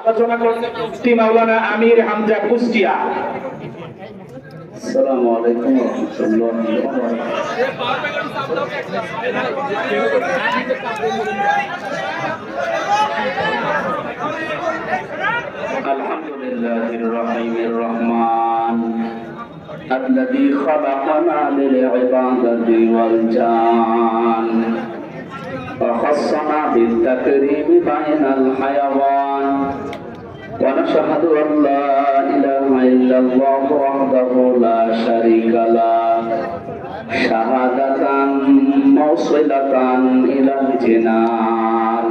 আলোচনা করছেন মুফতি মাওলানা আমির হামজা কুষ্টিয়া। আসসালামু আলাইকুম ওয়া রাহমাতুল্লাহি ওয়া বারাকাতুহু। আলহামদুলিল্লাহির রহিমির রহমান الذي خلقنا للعبادة والجان وخصنا بالتكريم بين الحيوان ونشهد أن لا إله إلا الله وحده لا شريك له شهادة موصلة إلى الجنان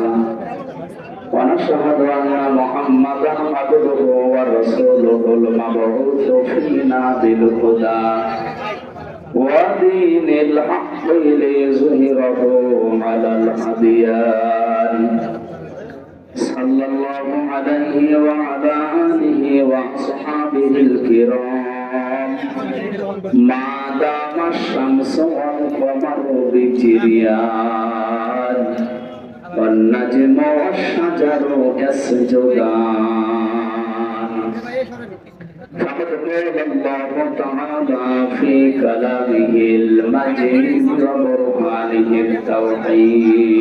ونشهد أن محمدا عبده ورسوله المبعوث فينا بالهدى ودين الحق ليظهره على الأديان صلى الله عليه وعلى آله وأصحابه الكرام ما دام الشمس والقمر بجريان والنجم والشجر يسجدان فقد قال الله تعالى في كلامه المجيد وبرهانه التوحيد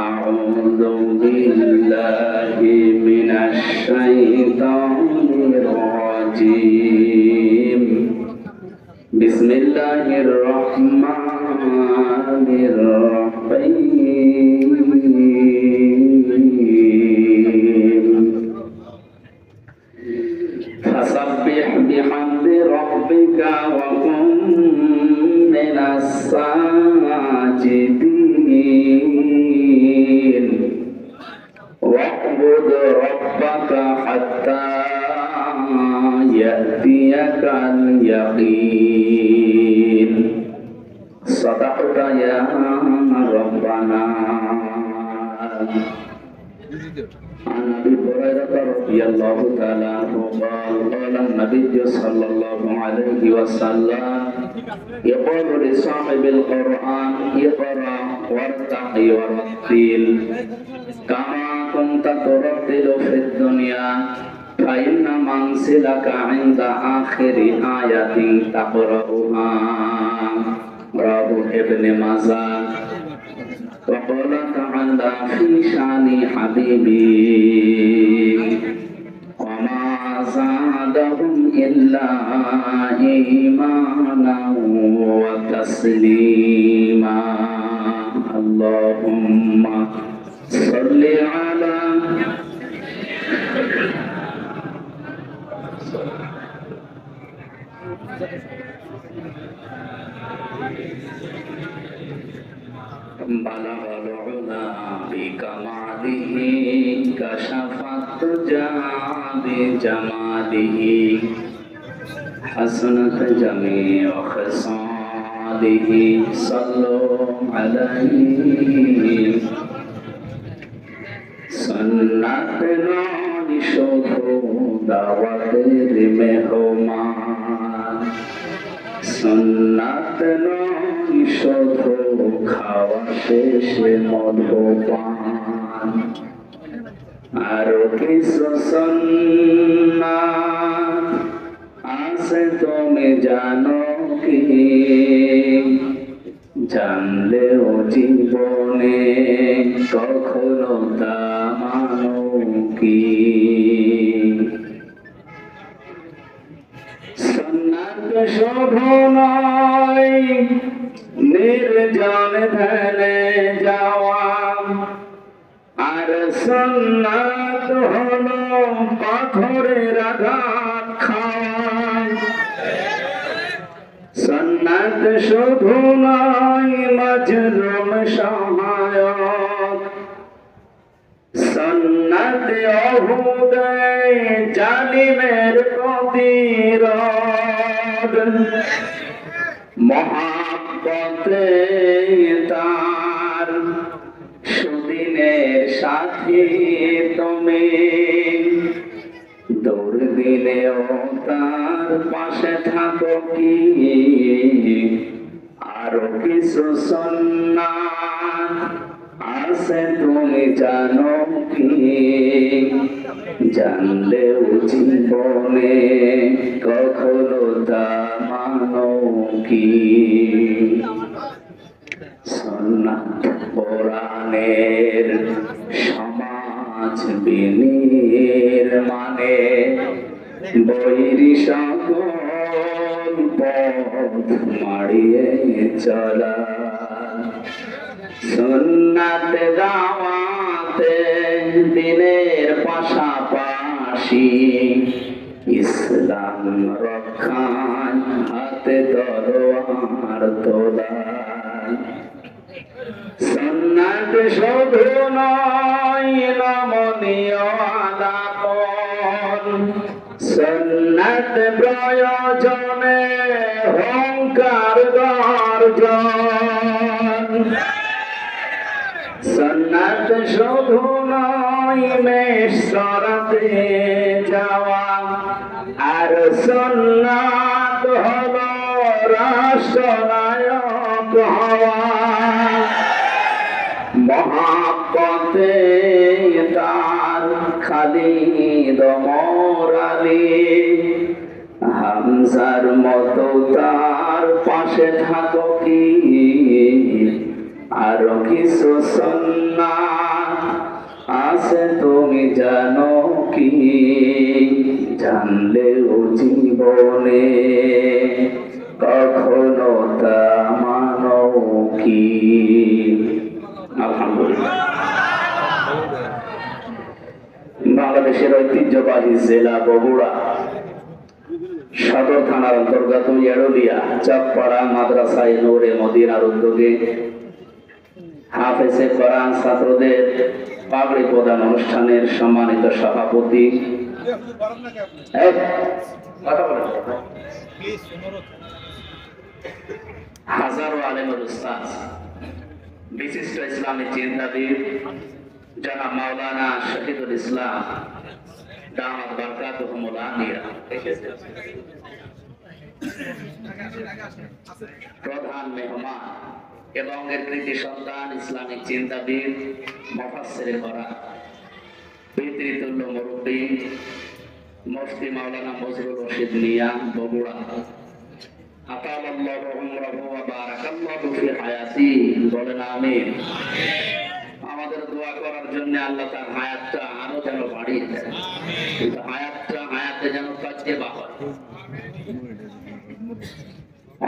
أعوذ بالله من الشيطان الرجيم بسم الله الرحمن الرحيم فسبح بحمد ربك وكن من الساجدين واعبد ربك حتى يأتيك اليقين صدقت يا ربنا. عن أبي هريرة رضي الله تعالى عنه قال قال النبي صلى الله عليه وسلم يقول لصاحب القرآن اقرأ وارتقي ورتل كما كنت ترتل في الدنيا فإن منزلك عند آخر آية تقرأها. رواه ابن ماجه. وقال تعالى في شان حبيبي وما زادهم إلا إيمانا وتسليما. اللهم صل على بلغ العلا بكماله كشف الدجى بجماله حسنت جميع خصاله صلوا عليه. সুন্নাত নয় শুধু দাওয়াতের মেহমান, সুন্নাত নয় শুধু খাওয়া শেষে মধুপান, আরো কিছু সুন্নাত আছে তুমি জানো কি? জানলেও জীবনে কখনো তা মানো কি? সুন্নাত শুধু নয় নির্জন ধ্যানে যাওয়া, আর সুন্নাত হলো পাথরের আঘাত খাওয়া। সুন্নাত শুধু নয় মাজলুম সহায়ক, সুন্নাত ওহুদে জালিমের প্রতিরোধ। মহাব্বতে তার সুদিনের সাথী তুমি, দুর্দিনেও তার পাশে থাকো কি? আরো কিছু সুন্নাত আছে তুমি জানো কি, জানলেও জীবনে কখনো তা মানো কি। সুন্নাত কোরআনের সমাজ বিনির্মাণে বৈরী সকল পথ মাড়িয়ে চলা। সুন্নাত দাওয়াতে দিনের পাশাপাশি ইসলাম রক্ষায় হাতে তলোয়ার তোলা। সুন্নাত শুধু নয় নমনীয় আলাপন, সুন্নাত প্রয়োজনে হংকার গর্জন। সুন্নাত শুধু নয় মেষ চরাতে যাওয়া, আর সুন্নাত হলো রাষ্ট্রনায়ক হওয়া। মহাব্বতে তার খালিদ ওমর আলী, হামজার মতো তার পাশে থাকো কি। আরো কিছু সুন্নাত আছে তুমি জানো কি, জানলেও জীবনে কখনো তা মানো কি। আলহামদুলিল্লাহ। বাংলাদেশের ঐতিহ্যবাহী জেলা বগুড়া সদর থানার অন্তর্গত এড়লিয়া চাপপাড়া মাদ্রাসায় নূরে মদিনার উদ্যোগে হাফেজে কোরআন ছাত্রদের পাগড়ি প্রদান অনুষ্ঠানের সম্মানিত সভাপতি হাজারো আলেমের উস্তাদ, বিশিষ্ট ইসলামী চিন্তাবিদ জনাব মাওলানা শহীদুল ইসলাম দামাত বারকাতুহুমুল আলিয়া, প্রধান মেহমান এবং এর কৃতি সন্তান ইসলামিক চিন্তাবিদ মুফাসসিরে কোরআন পিতৃতুল্য মুরব্বী মুফতি মাওলানা বজরুল রশিদ মিয়া বগুড়া, আতালাল্লাহু উমরাহু ওয়া বারাকাল্লাহু ফি হায়াতি, বলেন আমিন। আমাদের দোয়া করার জন্য আল্লাহ তার হায়াতটা আরো যেন বাড়িয়ে দেয়, কিন্তু হায়াতে যেন তাজ্জেবা হয়।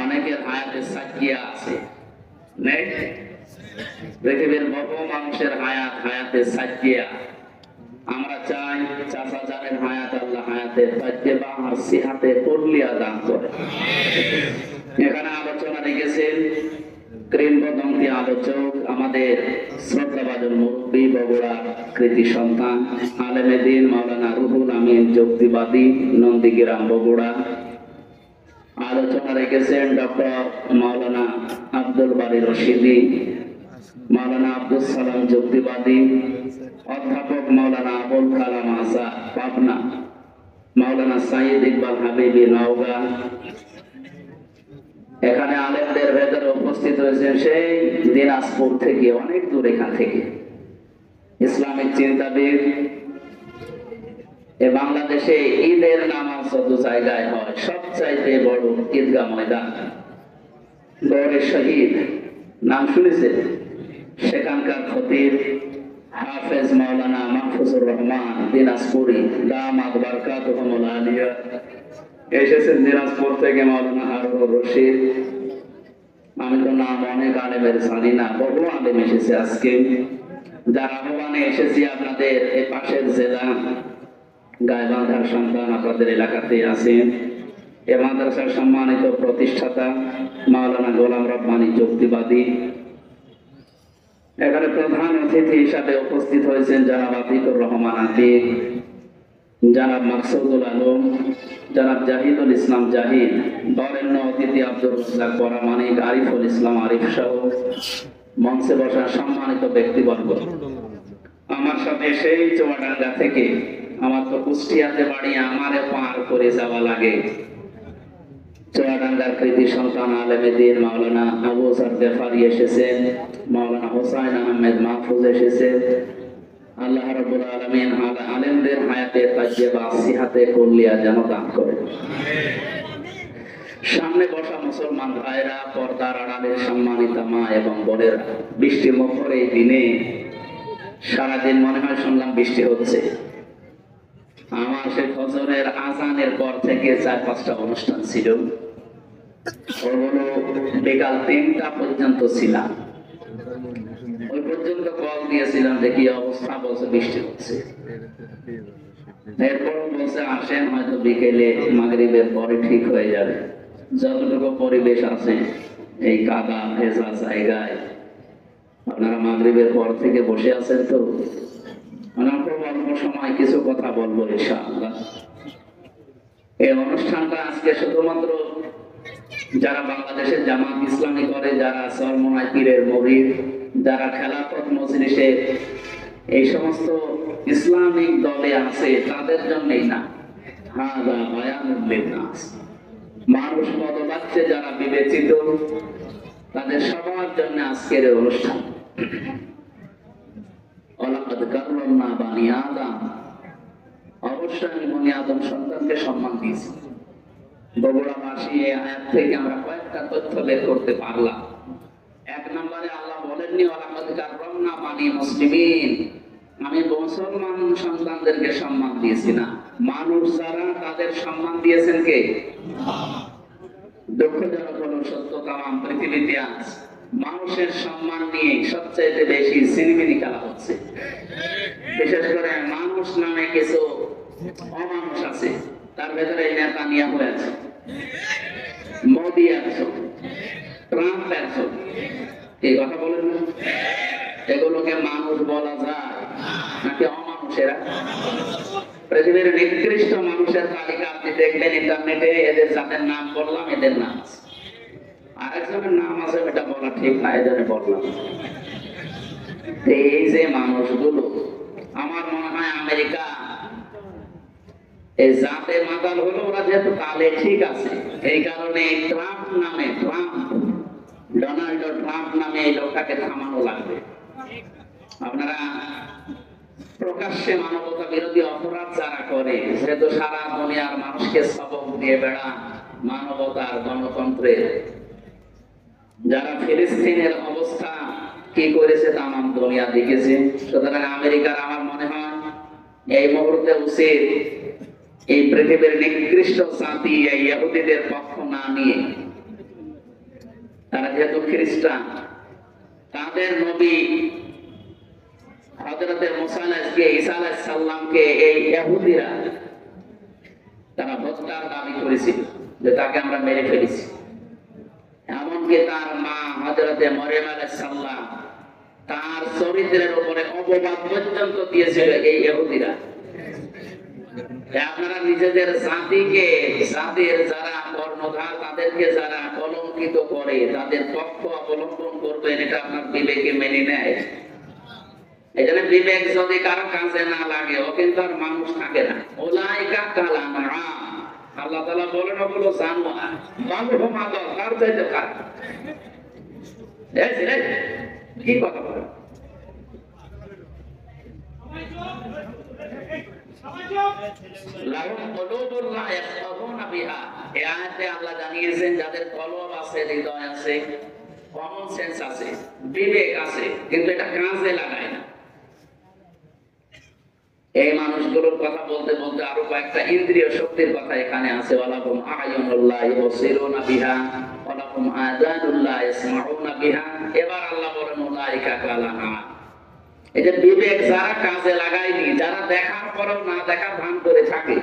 অনেকের হায়াতে সাকিয়া আছে, নেই? পৃথিবীর বহু মানুষের হায়াতে সাকিয়া। আমরা চাই চাচা জানের হায়াত আল্লাহ হায়াতে তাজ্জেবা আর সিহাতে কুল্লিয়া দান করে। এখানে আলোচনা রেখেছেন কিংবদন্তি আলোচক আমাদের শ্রদ্ধাভাজন মুরব্বী বগুড়া কৃতি সন্তান আলেমে দ্বীন মাওলানা রুহুল আমিন যুক্তিবাদী নন্দীগ্রাম বগুড়া। আলোচনা রেখেছেন ডক্টর মাওলানা আব্দুল বারী রশিদি, মাওলানা আব্দুল সালাম যুক্তিবাদী, অধ্যাপক মাওলানা আবুল কালাম আজাদ পাবনা, মাওলানা সাইদ ইকবাল হাবিবি নওগাঁ। এখানে আলেমদের ভেতরে উপস্থিত হয়েছেন সেই দিনাজপুর থেকে, অনেক দূর এখান থেকে ইসলামিক চিন্তাবিদ। বাংলাদেশে ঈদের নামাজ যত জায়গায় হয় সবচাইতে বড় ঈদগাহ ময়দান গৌরে শহীদ, নাম শুনেছেন? সেখানকার খতিব হাফেজ মাওলানা মাহফুজুর রহমান দিনাজপুরি দামাত বারকাতুহুমুল আলিয়া এসেছেন দিনাজপুর থেকে। মাওলানা হারুনুর রশিদ, আমি তো নাম অনেক আলেমের জানি না, বহু আলেম এসেছে আজকে। যার আহ্বানে এসেছি আপনাদের এই পাশের জেলা গাইবান্ধার সন্তান আপনাদের এলাকাতে আছেন। এ মাদ্রাসার সম্মানিত প্রতিষ্ঠাতা মাওলানা গোলাম রব্বানী যুক্তিবাদী। এখানে প্রধান অতিথি হিসাবে উপস্থিত হয়েছেন জনাব আতিকুর রহমান আতিক, জনাব মাকসুদুল আলম, জনাব জাহিদুল ইসলাম জাহিদ, বরেণ্য অতিথি আব্দুর রাজ্জাক পরামানিক, আরিফুল ইসলাম আরিফ সহ মঞ্চে বসা সম্মানিত ব্যক্তিবর্গ। আমার সাথে সেই চুয়াডাঙ্গা থেকে, আমার তো কুষ্টিয়াতে বাড়ি, আমারে পার করে যাওয়া লাগে, চুয়াডাঙ্গার কৃতি সন্তান আলেমে দ্বীন মাওলানা আবু যার গেফারি এসেছেন, মাওলানা হোসাইন আহমেদ মাহফুজ এসেছে। আল্লাহ রাব্বুল আলামিন আলেমদের হায়াতে তাইয়্যিবা সিহাতে কুল্লিয়া যেন দান করে। সামনে বসা মুসলমান ভাইরা, পর্দার আড়ালের সম্মানিতা মা এবং বোনেরা, বৃষ্টি মুখর এই দিনে সারাদিন মনে হয় শুনলাম বৃষ্টি হচ্ছে। আমার সে ফজরের আজানের পর থেকে 4-5টা অনুষ্ঠান ছিল, ওগুলো বিকাল 3টা পর্যন্ত ছিলাম। ওই পর্যন্ত কল দিয়েছিলাম যে কি অবস্থা, বলছে বৃষ্টি হচ্ছে। এরপরও বলছে আসেন, হয়তো বিকেলে মাগরিবের পরে ঠিক হয়ে যাবে। যতটুকু পরিবেশ আছে এই কাদা ভেজা জায়গায় আপনারা মাগরিবের পর থেকে বসে আছেন, তো আমরা খুব অল্প সময় কিছু কথা বলবো ইনশাআল্লাহ। এই অনুষ্ঠানটা আজকে শুধুমাত্র যারা বাংলাদেশের জামাত ইসলামী করে, যারা চরমনাই পীরের মুরিদ, যারা খেলাফত মজলিসে এই সমস্ত ইসলামিক দলে আছে তাদের জন্যই না, হাযা বায়ানুল লিন্নাস, মানুষ বদলাচ্ছে যারা বিবেচিত তাদের সবার জন্য আজকের এই অনুষ্ঠান। ওয়ালাকাদ কাররামনা বানি আদম, অবশ্যই আমি বনি আদম সন্তানকে সম্মান দিয়েছি। বগুড়াবাসী এই আয়াত থেকে আমরা কয়েকটা তথ্য বের করতে পারলাম। 1 নম্বরে আল্লাহ বলেননি ওয়ালাকাদ কাররামনা বানি মুসলিমিন, আমি মুসলমান সন্তানদেরকে সম্মান দিয়েছি না, মানুষ যারা তাদের সম্মান দিয়েছেন কে? দুঃখজনক হলো সত্য, তাম পৃথিবীতে আজ মানুষের সম্মান নিয়ে সবচেয়ে বেশি সিনেমিনি খেলা হচ্ছে। বিশেষ করে মানুষ নামে কিছু অমানুষ আছে, তার ভেতরে নেতানিয়াহু আছে, মোদি আছে, ট্রাম্প আছে। এই কথা বলেন না, এগুলোকে মানুষ বলা যায় নাকি অমানুষেরা? পৃথিবীর নিকৃষ্ট মানুষের তালিকা আপনি দেখবেন ইন্টারনেটে, এদের যাদের নাম বললাম এদের নাম আছে। আরেকজনের নাম আছে, এটা বলা ঠিক না, এজন্য বললাম। এই যে মানুষগুলো, আমার মনে হয় আমেরিকা এই জাতে মাতাল হলো, ওরা যেহেতু তালে ঠিক আছে, এই কারণে ট্রাম্প নামে, ডোনাল্ড ট্রাম্প নামে এই লোকটাকে থামানো লাগবে। আপনারা প্রকাশ্যে মানবতা বিরোধী অপরাধ যারা করে, যেহেতু সারা দুনিয়ার মানুষকে সবক দিয়ে বেড়ান মানবতার, গণতন্ত্রের, যারা ফিলিস্তিনের অবস্থা কি করেছে তামাম দুনিয়া দেখেছে। সুতরাং আমেরিকার আমার মনে হয় এই মুহূর্তে উচিত এই পৃথিবীর নিকৃষ্ট জাতি এই ইহুদিদের পক্ষ না নিয়ে, তারা যেহেতু খ্রিস্টান, তাদের নবী হযরত মুসা আলাইহিসসালামকে, ঈসা আলাইহিসসালামকে এই ইহুদিরা তারা হত্যার দাবি করেছিল যে তাকে আমরা মেরে ফেলেছি। এমনকি তার মা হযরত মরিয়ম আলাইহিসসালাম, তার চরিত্রের উপরে অপবাদ পর্যন্ত দিয়েছিল এই ইহুদিরা। আপনারা নিজেদের জাতিকে, জাতির যারা কর্ণধার তাদেরকে যারা কলঙ্কিত করে তাদের পক্ষ অবলম্বন করবেন, এটা আপনার বিবেকে মেনে নেয়? এজন্য বিবেক যদি কারো কাজে না লাগে, ও কিন্তু আর মানুষ থাকে না। উলাইকা কাল আনআম, আল্লাহ তাআলা বলেন ওগুলো জানোয়ার, বালহুম আদাল, তার চাইতে খারাপ। এই কি কথা বলে? লাহুম কুলুবুন লা ইয়াফকাহুনা বিহা, এই আয়াতে আল্লাহ জানিয়েছেন যাদের কলব আছে, হৃদয় আছে, কমন সেন্স আছে, বিবেক আছে, কিন্তু এটা কাজে লাগায় না। এই মানুষগুলোর কথা বলতে বলতে আরো কয়েকটা ইন্দ্রিয় শক্তির কথা এখানে আছে। ওয়ালাহুম আ'য়ুনুন লা ইউবসিরুনা বিহা ওয়ালাহুম আযানুন লা ইয়াসমাউনা বিহা। এবার আল্লাহ বলেন উলাইকা কাল আনআম, এই যে বিবেক যারা কাজে লাগায়নি, যারা দেখার পরেও না দেখার ভান করে থাকে,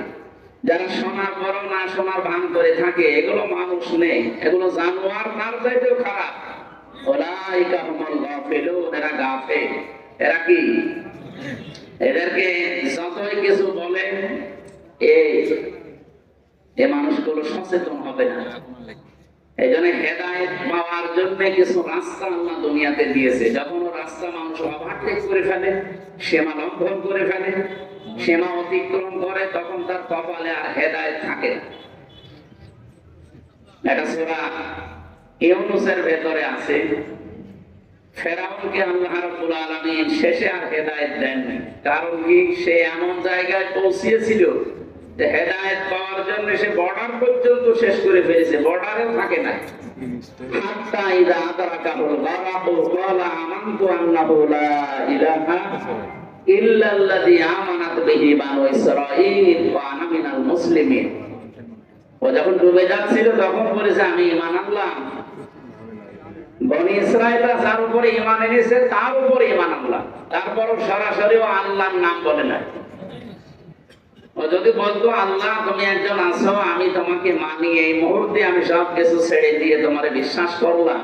যারা শোনার পরেও না শোনার ভান করে থাকে, এগুলো মানুষ নেই, এগুলো জানোয়ার, তার চাইতেও খারাপ। উলাইকা হুমুল গাফিলুন, এরা গাফিল। এরা কি? এদেরকে যতই কিছু বলে এই মানুষগুলো সচেতন হবে না। এই জন্য হেদায়েত পাওয়ার জন্য কিছু রাস্তা আল্লাহ দুনিয়াতে দিয়েছে। যখন ও রাস্তা মানুষ ওভারটেক করে ফেলে, সীমা লঙ্ঘন করে ফেলে, সীমা অতিক্রম করে, তখন তার কপালে আর হেদায়েত থাকে না। এটা সূরা ইউনূসের ভেতরে আছে। ফেরাউনকে আল্লাহ রাব্বুল আলামিন শেষে আর হেদায়েত দেননি। কারণ কি, সে এমন জায়গায় পৌঁছিয়েছিল যে হেদায়েত পাওয়ার জন্য সে বর্ডার পর্যন্ত শেষ করে ফেলেছে, বর্ডারেও থাকে না। হাত্তা ইযা আদরাকাহুল গারাকু ক্বালা আমানতু আন্নাহু লা ইলাহা ইল্লাল্লাযী আমানাত বিহি বানু ইসরাঈল ওয়া আনা মিনাল মুসলিমিন। ও যখন ডুবে যাচ্ছিল তখন বলেছে আমি ঈমান আনলাম। বনি ইসরাঈলরা যার উপরে ঈমান এনেছে তার উপরে ঈমান আনলাম। তারপরও সরাসরি আল্লাহর নাম বলে না। ও যদি বলতো আল্লাহ তুমি একজন আছো, আমি তোমাকে মানি, এই মুহূর্তে আমি সব কিছু ছেড়ে দিয়ে তোমারে বিশ্বাস করলাম।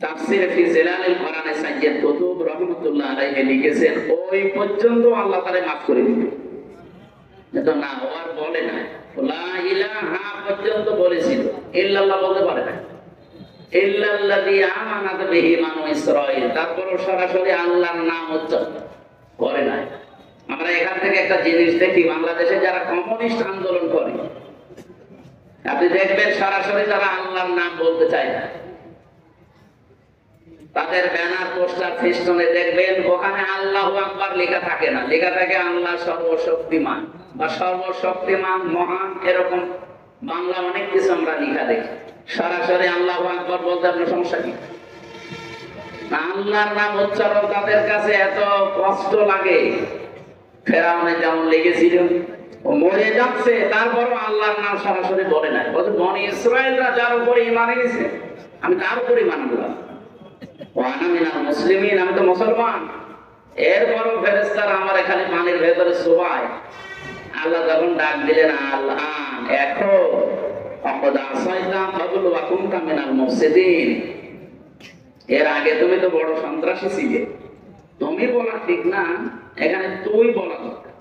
তাফসীর ফি জিলালিল কোরআনে সাইয়্যিদ কুতুব রাহমাতুল্লাহ আলাইহি লিখেছেন ওই পর্যন্ত আল্লাহ তাআলা maaf করে দিবেন। এটা না আর বলে না, লা ইলাহা পর্যন্ত বলেছিল, ইল্লাল্লাহ বলতে পারে না। ইল্লাল্লাযী আমানাত বিহি বানু ইসরাঈল, তারপরও সরাসরি আল্লাহর নাম উচ্চারণ করে না। আমরা এখান থেকে একটা জিনিস দেখি, বাংলাদেশে যারা কমিউনিস্ট আন্দোলন করে আপনি দেখবেন সরাসরি তারা আল্লাহর নাম বলতে চায় না। তাদের ব্যানার পোস্টার ফেস্টনে দেখবেন ওখানে আল্লাহু আকবার লেখা থাকে না, লেখা থাকে আল্লাহ সর্বশক্তিমান বা সর্বশক্তিমান মহান, এরকম বাংলা অনেক কিছু আমরা লেখা দেখি। সরাসরি আল্লাহু আকবার বলতে আপনার সমস্যা কি? আল্লাহর নাম উচ্চারণ তাদের কাছে এত কষ্ট লাগে। ফেরাউনে যেমন লেগেছিল, ও মরে যাচ্ছে তারপরও আল্লাহর নাম সরাসরি বলে নাই। বলছে বনি ইসরাঈলরা যার উপরে ঈমান এনেছে আমি তার উপরে ঈমান আনলাম। ওয়া আনা মিনাল মুসলিমিন, আমি তো মুসলমান। এরপরও ফেরেশতারা আমার এখানে পানির ভেতরে শোভায়। আল্লাহ যখন ডাক দিলেন আল্লাহ এখন অকদ আসাইতা ফাদুল ওয়া কুনতা মিনাল মুফসিদিন, এর আগে তুমি তো বড় সন্ত্রাসী ছিলে। তুমি বলা ঠিক না, এখানে তুই বলা দরকার,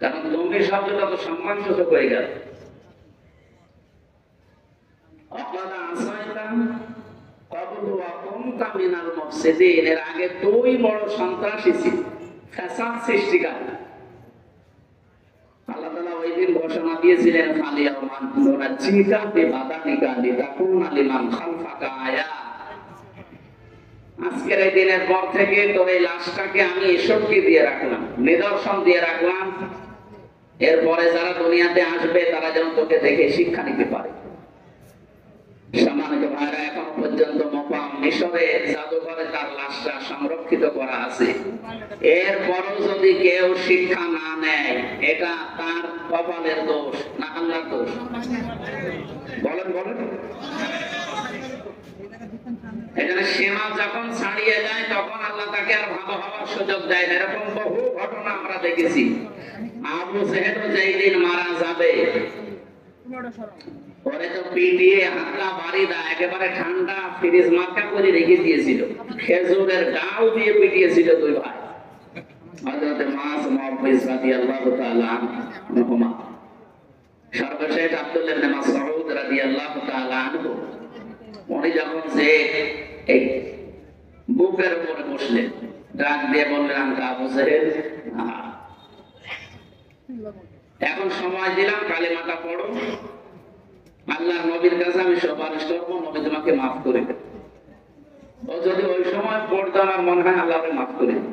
কারণ তুমি শব্দটা তো সম্মানসূচক হয়ে গেল। অকদ আসাইতা ফাদুল ওয়া কুনতা মিনাল মুফসিদিন, এর আগে তুই বড় সন্ত্রাসী ছিলি, ফাসাদ সৃষ্টিকারী। আল্লাহ তাআলা ওই দিন ঘোষণা দিয়েছিলেন ফালিয়াউমান নুনাজ্জিকা বিবাদানিকা লিতাকুনা লিমান খালফাকা আয়া, আজকের এই দিনের পর থেকে তোর এই লাশটাকে আমি ঈশ্বরকে দিয়ে রাখলাম, নিদর্শন দিয়ে রাখলাম। এরপরে যারা দুনিয়াতে আসবে তারা যেন তোকে দেখে শিক্ষা নিতে পারে। সম্মানিত ভাইরা, এখন পর্যন্ত মোকাম মিশরে জাদুঘরে তার লাশটা সংরক্ষিত করা আছে। এরপরও যদি কেউ শিক্ষা না নেয় এটা তার কপালের দোষ না আল্লাহর দোষ? বলেন বলেন। এখানে সীমা যখন ছাড়িয়ে যায় তখন আল্লাহ তাকে আর ভালো হওয়ার সুযোগ দেয় না। এরকম বহু ঘটনা আমরা দেখেছি। আবু জেহেল যেই দিন মারা যাবে পরে তো পিটিয়ে হাতটা বাড়ি দেয়, একেবারে ঠান্ডা ফ্রিজ মার্কা করে রেখে দিয়েছিল, খেজুরের ডাল দিয়ে পিটিয়েছিল দুই ভাই, হযরত মাস মুআফিজ রাদিয়াল্লাহু তাআলা আনহুমা। সর্বশেষ আব্দুল্লাহ ইবনে মাসউদ রাদিয়াল্লাহু তাআলা আনহু, উনি যখন যে এই বুকের উপরে বসলেন, ডাক দিয়ে বললেন আমি আবু জেহেল, এখন সময় দিলাম কালিমাটা পড়ো, আল্লাহর নবীর কাছে আমি সুপারিশ করবো, নবী তোমাকে মাফ করে দেন। ও যদি ওই সময় পড়তো আমার মনে হয় আল্লাহ মাফ করে দেন,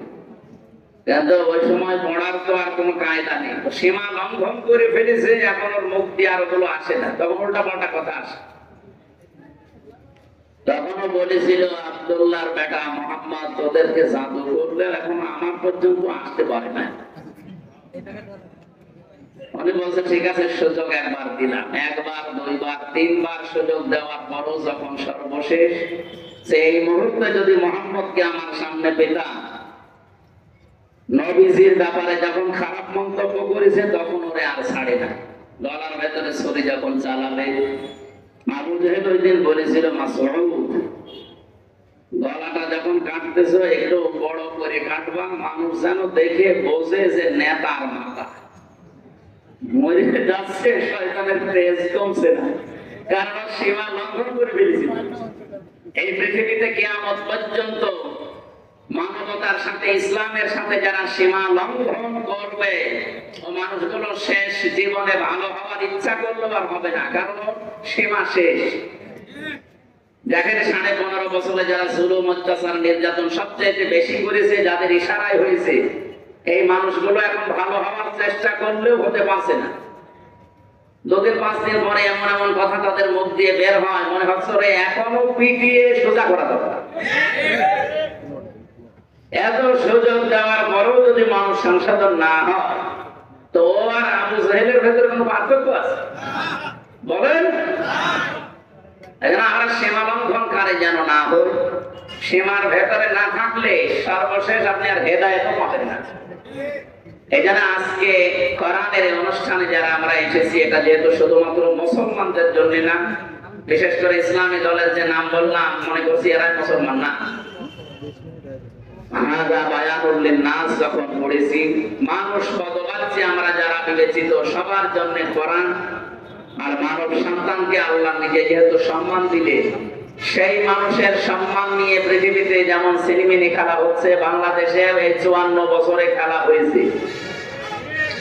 কিন্তু ওই সময় পড়ার তো আর কোনো কায়দা নেই। সীমা লঙ্ঘন করে ফেলেছে, এখন ওর মুক্তি আর ওগুলো আসে না, তখন উল্টা পাল্টা কথা আসে। তখনও বলেছিল আব্দুল্লাহর বেটা মুহাম্মদ তোদেরকে জাদু করলে এখন আমার পর্যন্ত আসতে পারে না। উনি বলছে ঠিক আছে সুযোগ একবার দিলাম, একবার দুইবার তিনবার সুযোগ দেওয়ার পরও যখন সর্বশেষ সেই মুহূর্তে যদি মুহাম্মদকে আমার সামনে পেতাম, নবীজির ব্যাপারে যখন খারাপ মন্তব্য করেছে তখন ওরে আর ছাড়ে না, গলার ভেতরে ছুরি যখন চালাবে। আবু জেহেল ওই দিন বলেছিল মাসউদ গলাটা যখন কাটতেছো একটু বড় করে কাটবা, মানুষ যেন দেখে বোঝে যে নেতার মাথা। মরে যাচ্ছে, শয়তানের তেজ কমছে না, কারণ সীমা লঙ্ঘন করে ফেলেছিল। এই পৃথিবীতে কিয়ামত পর্যন্ত মানবতার সাথে ইসলামের সাথে যারা সীমা লঙ্ঘন করবে ও মানুষগুলো শেষ জীবনে ভালো হওয়ার ইচ্ছা করলেও আর হবে না, কারণ সীমা শেষ। দেখেন 15.5 বছরে যারা জুলুম অত্যাচার নির্যাতন সবচেয়ে বেশি করেছে, যাদের ইশারায় হয়েছে, এই মানুষগুলো এখন ভালো হওয়ার চেষ্টা করলেও হতে পারছে না। 2-5 দিন পরে এমন এমন কথা তাদের মুখ দিয়ে বের হয়, মনে হচ্ছে রে এখনো পিটিয়ে সোজা করা দরকার। এত সুযোগ দেওয়ার পরেও যদি মানুষ সংশোধন না হয়, তো আর আবু জাহেলের ভেতরে কোনো পার্থক্য আছে বলেন? আমরা সীমা লঙ্ঘনকারী যেন না হই। সীমার ভেতরে না থাকলে সর্বশেষ আপনি আর হেদায়েত পাবেন না। এই জন্য আজকে কোরআনের অনুষ্ঠানে যারা আমরা এসেছি, এটা যেহেতু শুধুমাত্র মুসলমানদের জন্য না, বিশেষ করে ইসলামী দলের যে নাম বললাম, মনে করছি এরা মুসলমান না। নাস যখন পড়েছি, মানুষ পদবাচ্য আমরা যারা বিবেচিত, সবার জন্য কোরআন আর মানব সন্তানকে আল্লাহ নিজে যেহেতু সম্মান দিলে, সেই মানুষের সম্মান নিয়ে পৃথিবীতে যেমন সিনেমিনি খেলা হচ্ছে, বাংলাদেশে এই 54 বছরে খেলা হয়েছে।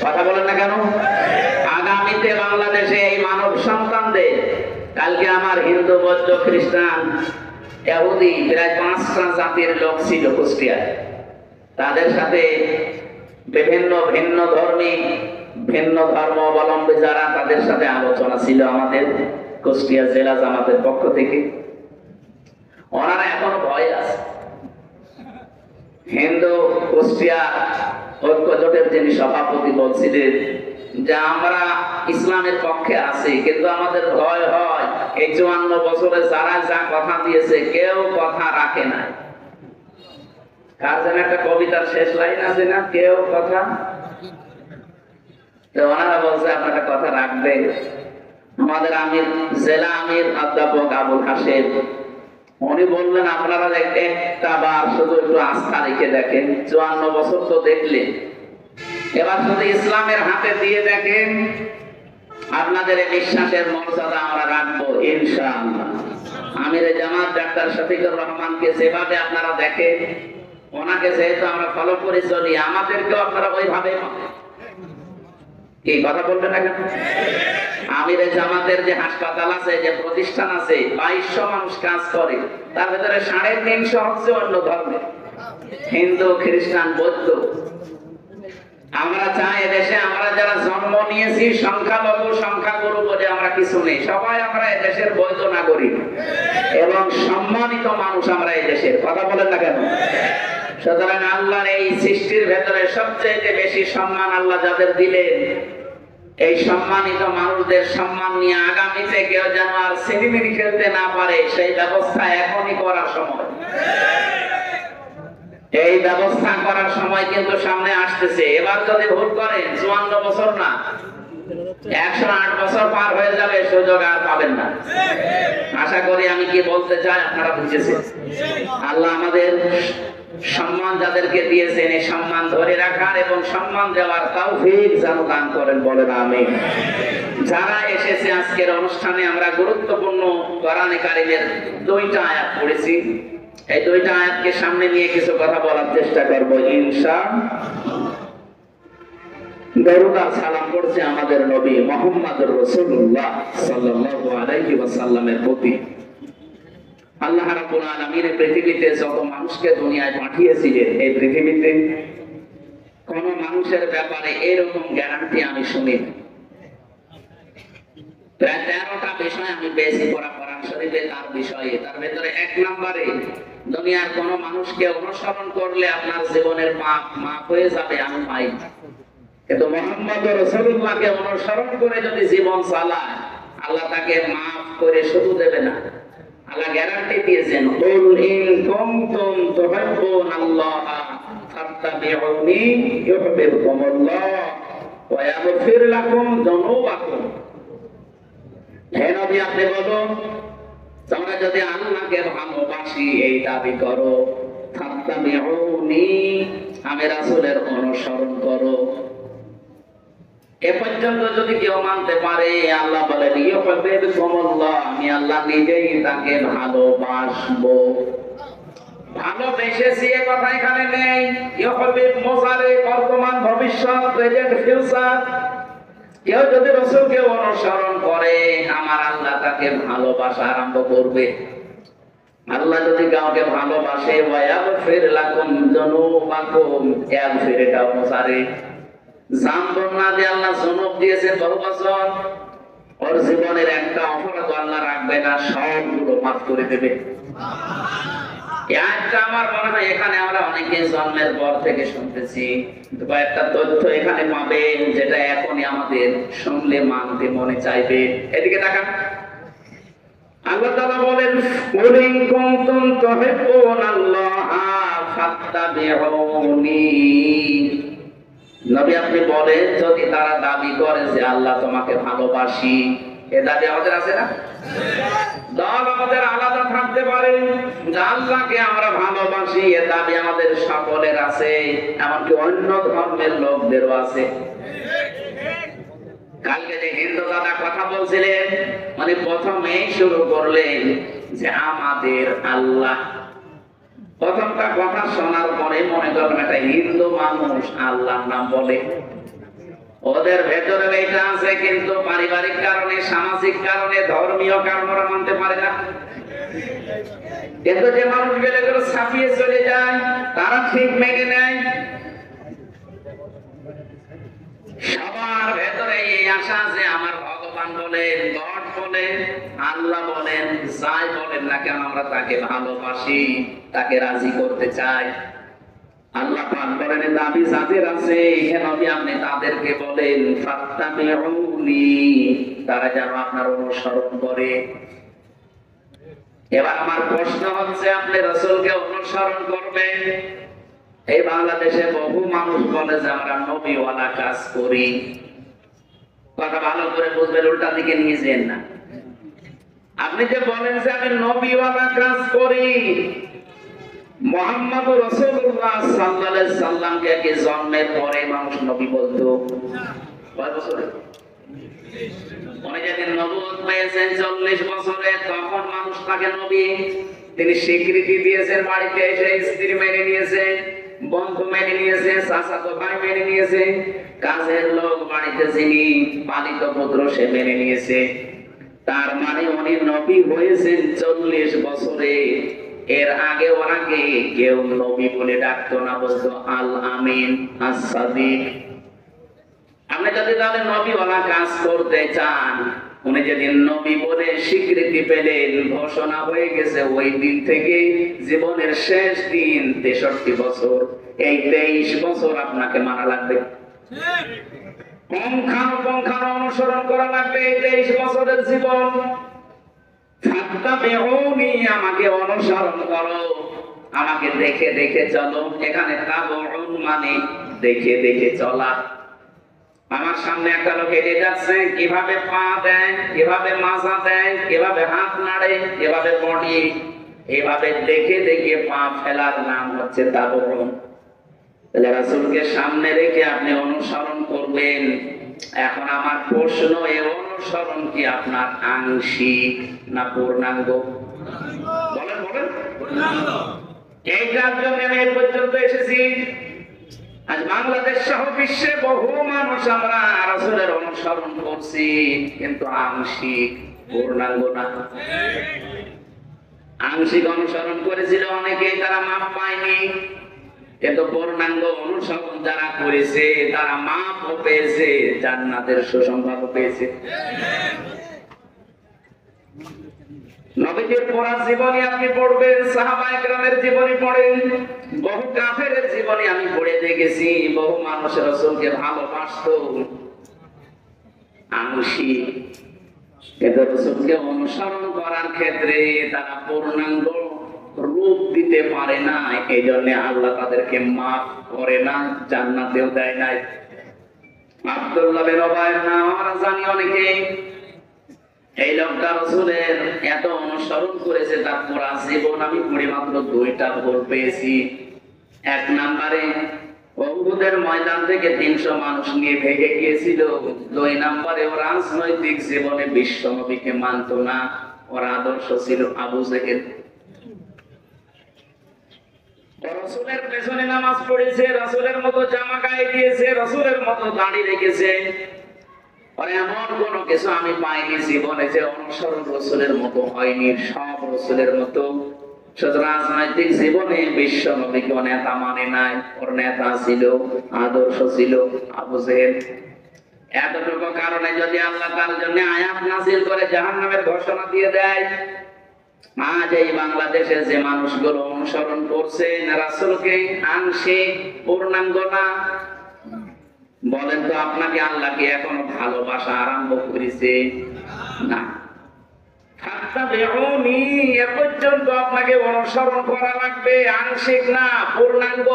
কথা বলেন না কেন? আগামীতে বাংলাদেশে এই মানব সন্তানদের, কালকে আমার হিন্দু, বৌদ্ধ, খ্রিস্টান, ইহুদি প্রায় 5টা জাতির লোক ছিল কুষ্টিয়ায়। তাদের সাথে বিভিন্ন ভিন্ন ধর্মী, ভিন্ন ধর্ম অবলম্বী যারা, তাদের সাথে আলোচনা ছিল আমাদের কুষ্টিয়া জেলা জামাতের পক্ষ থেকে। ওনারা এখনো ভয় আছে। হিন্দু কুষ্টিয়া ঐক্য জোটের যিনি সভাপতি বলছিলেন যে আমরা ইসলামের পক্ষে আছি, কিন্তু আমাদের ভয় হয় এই 54 বছরে যারা যা কথা দিয়েছে কেউ কথা রাখে নাই। কার যেন একটা কবিতার শেষ লাইন আছে না, কেউ কথা, তো ওনারা বলছে আপনারা কথা রাখবে। আমাদের আমির, জেলা আমির অধ্যাপক আবুল হাশেম, উনি বললেন আপনারা একটা বার শুধু একটু আস্থা রেখে দেখেন, 54 বছর তো দেখলেন, এবার শুধু ইসলামের হাতে দিয়ে দেখেন, আপনাদের এই বিশ্বাসের মর্যাদা আমরা রাখবো ইনশাআল্লাহ। আমির জামাত ডাক্তার শফিকুর রহমানকে যেভাবে আপনারা দেখেন, ওনাকে যেহেতু আমরা ফলো করে চলি, আমাদেরকেও আপনারা ওইভাবে, কি কথা বলবেন না কেন? আমির জামাতের যে হাসপাতাল আছে, যে প্রতিষ্ঠান আছে, 2200 মানুষ কাজ করে, তার ভেতরে 350 হচ্ছে অন্য ধর্মের, হিন্দু, খ্রিস্টান, বৌদ্ধ। আমরা চাই এদেশে আমরা যারা জন্ম নিয়েছি সংখ্যালঘু সংখ্যাগুরু বলে আমরা কিছু নেই, সবাই আমরা এদেশের বৈধ নাগরিক এবং সম্মানিত মানুষ আমরা এদেশের। কথা বলেন না কেন? সুতরাং আল্লাহর এই সৃষ্টির ভেতরে সবচেয়ে বেশি সম্মান আল্লাহ যাদের দিলেন, এই সম্মানিত মানুষদের সম্মান নিয়ে আগামীতে কেউ যেন আর সিনেমিনি খেলতে না পারে, সেই ব্যবস্থা এখনই করার সময়। এই ব্যবস্থা করার সময় কিন্তু সামনে আসতেছে। এবার যদি ভুল করেন, 54 বছর না, 108 বছর পার হয়ে যাবে, সুযোগ আর পাবেন না। আশা করি আমি কি বলতে চাই আপনারা বুঝেছেন। আল্লাহ আমাদের সম্মান যাদেরকে দিয়েছেন, এই সম্মান ধরে রাখার এবং সম্মান দেওয়ার তৌফিক যেন দান করেন, বলেন আমিন। যারা এসেছে আজকের অনুষ্ঠানে, আমরা গুরুত্বপূর্ণ কোরআনে কারিমের 2টা আয়াত পড়েছি। এই 2টা আয়াতকে সামনে নিয়ে কিছু কথা বলার চেষ্টা করব ইনশাআল্লাহ। দরুদ আর সালাম করছে আমাদের নবী মুহাম্মদুর রাসূলুল্লাহ সাল্লাল্লাহু আলাইহি ওয়াসাল্লামের প্রতি। আল্লাহ রাব্বুল আলামিন পৃথিবীতে যত মানুষকে দুনিয়ায় পাঠিয়েছিলেন, এই পৃথিবীতে কোন মানুষের ব্যাপারে এরকম গ্যারান্টি আমি শুনি। প্রায় 13টা বিষয় আমি পেয়েছি কোরআন শরীফে তার বিষয়ে। তার ভেতরে 1 নম্বরে, দুনিয়ার কোন মানুষকে অনুসরণ করলে আপনার জীবনের পাপ মাফ হয়ে যাবে, আমি পাই। কিন্তু মুহাম্মদ রাসূলুল্লাহকে অনুসরণ করে যদি জীবন চালায়, আল্লাহ তাকে মাফ করে শুধু দেবে না, আল্লাহ গ্যারান্টি দিয়েছেন, কুল ইন কুনতুম তুহিব্বুনাল্লাহা ফাত্তাবিউনি ইউহিব্বুকুমুল্লাহ ওয়া ইয়াগফির লাকুম যুনুবাকুম। হে নবী, আপনি বলুন, তোমরা যদি আল্লাহকে ভালোবাসি এই দাবি করো, ফাত্তাবিউনি, আমি রাসূলের অনুসরণ করো। এ পর্যন্ত যদি কেউ মানতে পারে, আল্লাহ বলেন ইউহিব্বুকুমুল্লাহ, আমি আল্লাহ নিজেই তাকে ভালোবাসবো। ভালোবেসেছি এ কথা এখানে নেই। ইউহিব্বু মুজারে, বর্তমান, ভবিষ্যৎ, প্রেজেন্ট, ফিউচার। কেউ যদি রাসূলকে অনুসরণ করে, আমার আল্লাহ তাকে ভালোবাসা আরম্ভ করবে। আল্লাহ যদি কাউকে ভালোবাসে ওয়ায়াগফির লাকুম যুনুবাকুম, ইয়াগফির এটাও মুসারে। জানবন না যে আল্লাহ যুনুব দিয়েছেন বহু বছর, ওর জীবনের একটা অপরাধ আল্লাহ রাখবে না, সবগুলো মাফ করে দেবে। একটা আমার মনে হয় এখানে আমরা অনেকে জন্মের পর থেকে শুনতেছি, কিন্তু কয়েকটা তথ্য এখানে পাবেন যেটা এখনই আমাদের শুনলে মানতে মনে চাইবে। এদিকে তাকান। আল্লাহ তাআলা বলেন, কুল ইন কুনতুম তুহিব্বুনাল্লাহা ফাত্তাবিউনি। নবী আপনি বলেন, যদি তারা দাবি করে যে আল্লাহ তোমাকে ভালোবাসি, এ দাবি আমাদের আছে না? দল আমাদের আলাদা থাকতে পারে, যে আল্লাহকে আমরা ভালোবাসি, এ দাবি আমাদের সকলের আছে, এমনকি অন্য ধর্মের লোকদেরও আছে। কালকে যে হিন্দু দাদা কথা বলছিলেন, মানে প্রথমেই শুরু করলেন যে আমাদের আল্লাহ। প্রথমটা কথা শোনার পরে মনে করলাম একটা হিন্দু মানুষ আল্লাহর নাম বলে। ওদের ভেতরে এটা আছে, কিন্তু পারিবারিক কারণে, সামাজিক কারণে, ধর্মীয় কারণে ওরা মানতে পারে না। কিন্তু যে মানুষ গেলে করে ছাপিয়ে চলে যায়, তারা ঠিক মেনে নেয়। সবার ভেতরে এই আশা আছে, আমার ভগবান বলেন, গড বলেন, আল্লাহ বলেন, যাই বলেন না কেন আমরা তাকে ভালোবাসি, তাকে রাজি করতে চাই। আল্লাহ পাক বলেন, দাবি যাদের আছে নবী আপনি তাদেরকে বলেন ফাত্তাবিউনি, তারা যেন আপনার অনুসরণ করে। এবার আমার প্রশ্ন হচ্ছে, আপনি রাসূলকে অনুসরণ করবেন? এই বাংলাদেশে বহু মানুষ বলে যে আমরা নবীওয়ালা কাজ করি। কথা ভালো করে বুঝবেন, উল্টা দিকে নিয়ে যান না। আপনি যে বলেন যে আমি নবীওয়ালা কাজ করি, মুহাম্মদুর রাসূলুল্লাহ সাল্লাল্লাহু আলাইহি সাল্লামকে কি জন্মের পরে মানুষ নবী বলতো? কয় বছরে? উনি যেদিন নবুয়ত পেয়েছেন 40 বছরে, তখন মানুষ তাকে নবী। তিনি স্বীকৃতি দিয়েছেন, বাড়িতে এসে স্ত্রী মেনে নিয়েছে, বন্ধু মেনে নিয়েছে, চাচাতো ভাই মেনে নিয়েছে, কাজের লোক বাড়িতে যিনি পালিত পুত্র সে মেনে নিয়েছে। তার মানে উনি নবী হয়েছেন 40 বছরে। এর আগে ওনাকে কেউ নবী বলে ডাকতো না, বলতো আল আমিন, আস-সাদিক। আপনি যদি তাহলে নবীওয়ালা কাজ করতে চান, উনি যেদিন নবী বলে স্বীকৃতি পেলেন, ঘোষণা হয়ে গেছে, ওই দিন থেকে জীবনের শেষ দিন 63 বছর, এই 23 বছর আপনাকে মানা লাগবে, পুঙ্খানুপুঙ্খানু অনুসরণ করা লাগবে এই 23 বছরের জীবন। ফাত্তাবিউনি, আমাকে অনুসরণ করো, আমাকে দেখে দেখে চলো। এখানে তাবউন মানে দেখে দেখে চলা। আমার সামনে একটা লোক হেঁটে যাচ্ছে, কিভাবে পা দেয়, কিভাবে মাজা দেয়, কিভাবে হাত নাড়ে, কিভাবে বডি, এভাবে দেখে দেখে পা ফেলার নাম হচ্ছে তাবউন। তাহলে রাসূলকে সামনে রেখে আপনি অনুসরণ করবেন। এখন আমার প্রশ্ন, এই অনুসরণ কি আপনার আংশিক না পূর্ণাঙ্গ? বলেন বলেন। এইটার জন্য আমি এই পর্যন্ত এসেছি। আজ বাংলাদেশ সহ বিশ্বে বহু মানুষ আমরা রাসূলের অনুসরণ করছি, কিন্তু আংশিক, পূর্ণাঙ্গ না। আংশিক অনুসরণ করেছিল অনেকে, তারা মাপ পায়নি। কিন্তু পূর্ণাঙ্গ অনুসরণ যারা করেছে তারা মাপও পেয়েছে, জান্নাতের সুসংবাদও পেয়েছে। নবীজির পড়া জীবনী আপনি পড়বেন, সাহাবায়ে কেরামের জীবনী পড়েন, বহু কাফেরের জীবনী আমি পড়ে দেখেছি। বহু মানুষ রাসূলকে ভালোবাসতো আংশিক, কিন্তু রাসূলকে অনুসরণ করার ক্ষেত্রে তারা পূর্ণাঙ্গ রূপ দিতে পারে না। এই জন্য আল্লাহ তাদেরকে মাফ করে না, জান্নাতেও দেয় নাই। আব্দুল্লাহ বিন উবাইর নাম আমরা জানি অনেকে। এই লোকটা রাসূলের এত অনুসরণ করেছে, তার পুরা জীবন আমি পড়ে মাত্র 2টা ভুল পেয়েছি। 1 নম্বরে উহুদের ময়দান থেকে 300 মানুষ নিয়ে ভেগে গিয়েছিল। 2 নম্বরে ও রাজনৈতিক জীবনে বিশ্ব নবীকে মানত না, ওর আদর্শ ছিল আবু জেহেল। রাসূলের পেছনে নামাজ পড়েছে, রাসূলের মতো জামা গায়ে দিয়েছে, রাসূলের মতো দাড়ি রেখেছে। আর এমন কোন কিছু আমি পাইনি জীবনে যে অনুসরণ রাসূলের মতো হয়নি। সব রাসূলের মতো শুধু রাজনৈতিক জীবনে বিশ্ব নবীকে নেতা মানে নাই, ওর নেতা ছিল, আদর্শ ছিল আবু জেহেল। এতটুকু কারণে যদি আল্লাহ তার জন্য আয়াত নাযিল করে জাহান্নামের ঘোষণা দিয়ে দেয়, আজ এই বাংলাদেশে যে মানুষগুলো অনুসরণ করছে রাসূলকে আংশিক পূর্ণাঙ্গ না, বলেন তো আপনাকে আল্লাহ কি এখনো ভালোবাসা আরম্ভ করেছে? না। ফাত্তাবিউনি, এ পর্যন্ত আপনাকে অনুসরণ করা লাগবে, আংশিক না পূর্ণাঙ্গ।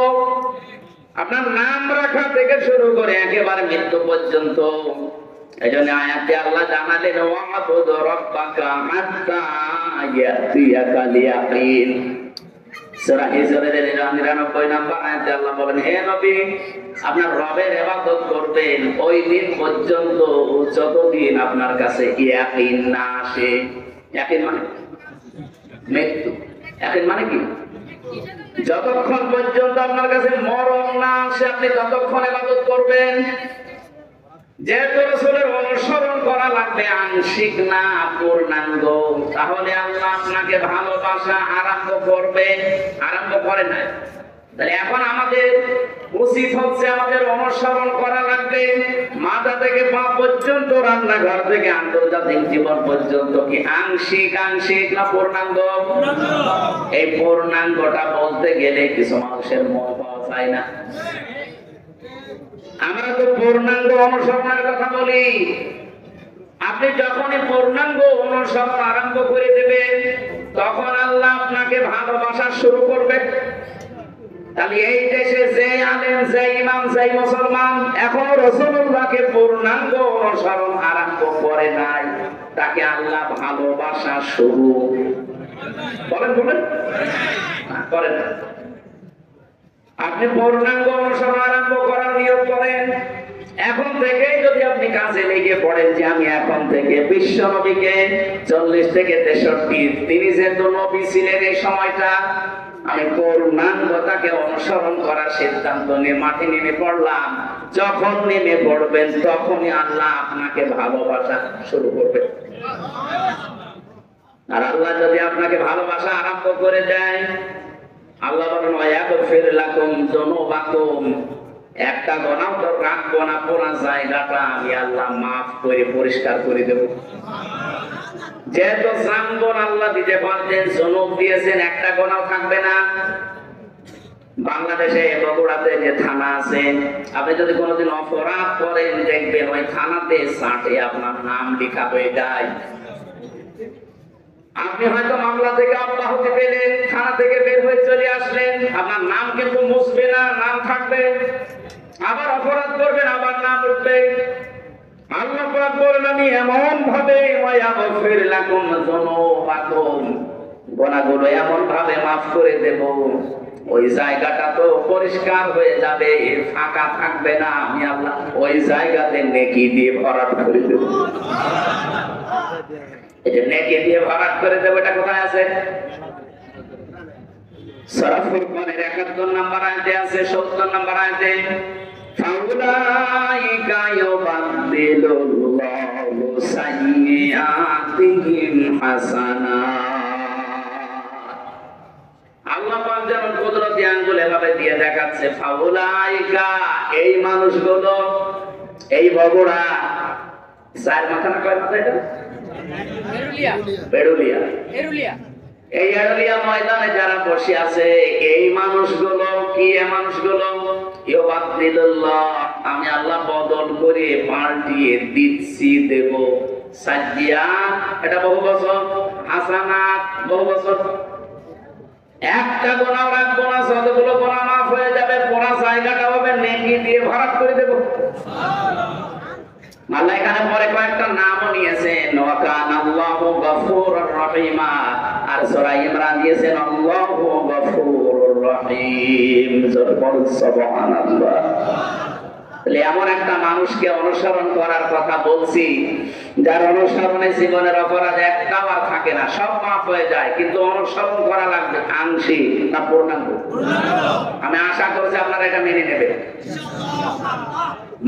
আপনার নাম রাখা থেকে শুরু করে একেবারে মৃত্যু পর্যন্ত। এজন্য আয়াতে আল্লাহ জানালেন ওয়া'বুদ রাব্বাকা হাত্তা ইয়াতিয়াকাল ইয়াকিন। সূরা হিজরের 99 নম্বর আয়াতে আল্লাহ বলেন, হে নবী, আপনার রবের ইবাদত করবেন ওই দিন পর্যন্ত যতদিন আপনার কাছে ইয়াকিন না আসে। ইয়াকিন মানে মৃত্যু। ইয়াকিন মানে কি? যতক্ষণ পর্যন্ত আপনার কাছে মরণ না আসে আপনি ততক্ষণ ইবাদত করবেন। যেহেতু রাসূলের অনুসরণ করা লাগবে আংশিক না পূর্ণাঙ্গ, তাহলে আল্লাহ আপনাকে ভালোবাসা আরম্ভ করবে। আরম্ভ করে নাই, তাহলে এখন আমাদের উচিত হচ্ছে আমাদের অনুসরণ করা লাগবে মাথা থেকে পা পর্যন্ত, রান্নাঘর থেকে আন্তর্জাতিক জীবন পর্যন্ত। কি আংশিক আংশিক না পূর্ণাঙ্গ? এই পূর্ণাঙ্গটা বলতে গেলে কিছু মানুষের মন পাওয়া যায় না। আমরা তো পূর্ণাঙ্গ অনুসরণের কথা বলি। আপনি যখনই পূর্ণাঙ্গ অনুসরণ আরম্ভ করে দেবেন তখন আল্লাহ আপনাকে ভালোবাসা শুরু করবে। তাহলে এই দেশে যে আলেম, যে ইমাম, যে মুসলমান এখনো রাসূলুল্লাহকে পূর্ণাঙ্গ অনুসরণ আরম্ভ করে নাই, তাকে আল্লাহ ভালোবাসা শুরু বলেন করেন না। আপনি পূর্ণাঙ্গ অনুসরণ আরম্ভ করার নিয়ত করেন, এখন থেকেই যদি আপনি কাজে লেগে পড়েন যে আমি এখন থেকে বিশ্ব নবীকে 40 থেকে 63, তিনি যেহেতু নবী ছিলেন এই সময়টা, আমি পূর্ণাঙ্গতাকে অনুসরণ করার সিদ্ধান্ত নিয়ে মাঠে নেমে পড়লাম। যখন নেমে পড়বেন তখনই আল্লাহ আপনাকে ভালোবাসা শুরু করবে। আর আল্লাহ যদি আপনাকে ভালোবাসা আরম্ভ করে দেয়, আল্লাহ বলেন ওয়ায়াগফির লাকুম যুনুবাকুম, একটা গুনাহ তো রাখবো না, পুরো জায়গাটা আমি আল্লাহ মাফ করে পরিষ্কার করে দেব। যেহেতু জানবন আল্লাহ দিতে পারতেন, যুনুব দিয়েছেন, একটা গুনাহ থাকবে না। বাংলাদেশে বগুড়াতে যে থানা আছে, আপনি যদি কোনোদিন অপরাধ করেন দেখবেন ওই থানাতে চাটে আপনার নাম লেখা হয়ে যায়। আপনি হয়তো মামলা থেকে অব্যাহতি পেলেন, থানা থেকে বের হয়ে চলে আসলেন, আপনার নাম কিন্তু মুছবে না, নাম থাকবে। আবার অপরাধ করবেন, আবার নাম উঠবে। আল্লাহ পাক বলেন আমি এমন ভাবে ওয়ায়াগফির লাকুম যুনুবাকুম, গুনাহগুলো এমন ভাবে মাফ করে দেব, ওই জায়গাটা তো পরিষ্কার হয়ে যাবে, ফাঁকা থাকবে না। আমি আল্লাহ ওই জায়গাতে নেকি দিয়ে ভরাট করে দেব। এটা নেকি দিয়ে ভরাট করে দেব, এটা কোথায় আছে? সূরা ফুরকানের 71 নম্বর আয়াতে আছে, 70 নম্বর আয়াতে ফাউলাইকা ইউবাদদিলুল্লাহু সাইয়্যাতিহিম হাসানাত। আল্লাহ পাক যেমন কুদরতি আঙ্গুল এভাবে দিয়ে দেখাচ্ছে, ফাউলাইকা, এই মানুষগুলো, এই বগুড়া, চার মাথা না কয় মাথা? এটা বেড়ুলিয়া। এই এরুলিয়া ময়দানে যারা বসে আছে এই মানুষগুলো কি? এই মানুষগুলো ইউবাদদিলুল্লাহ, আমি আল্লাহ বদল করে পাল্টিয়ে দিচ্ছি, দেব। সাইয়্যাত, এটা বহু বছর, হাসানাত বহু বছর। একটা গুনাহ রাখবো না, যতগুলো গুনাহ মাফ হয়ে যাবে, পুরো জায়গাটা হবে নেকি দিয়ে ভরাট করে দেব। আল্লাহ এখানে পরে কয়েকটা নামও নিয়েছেন, ওয়া কানাল্লাহু গফুরুর রহিমা, আর সূরা ইমরান দিয়েছেন আল্লাহু গফুরুর রহিম। সুবহানাল্লাহ। তাহলে এমন একটা মানুষকে অনুসরণ করার কথা বলছি, যার অনুসরণে জীবনের অপরাধ একটাও আর থাকে না, সব মাফ হয়ে যায়, কিন্তু অনুসরণ করা লাগবে আংশিক না পূর্ণাঙ্গ। আমি আশা করছি আপনারা এটা মেনে নেবেন।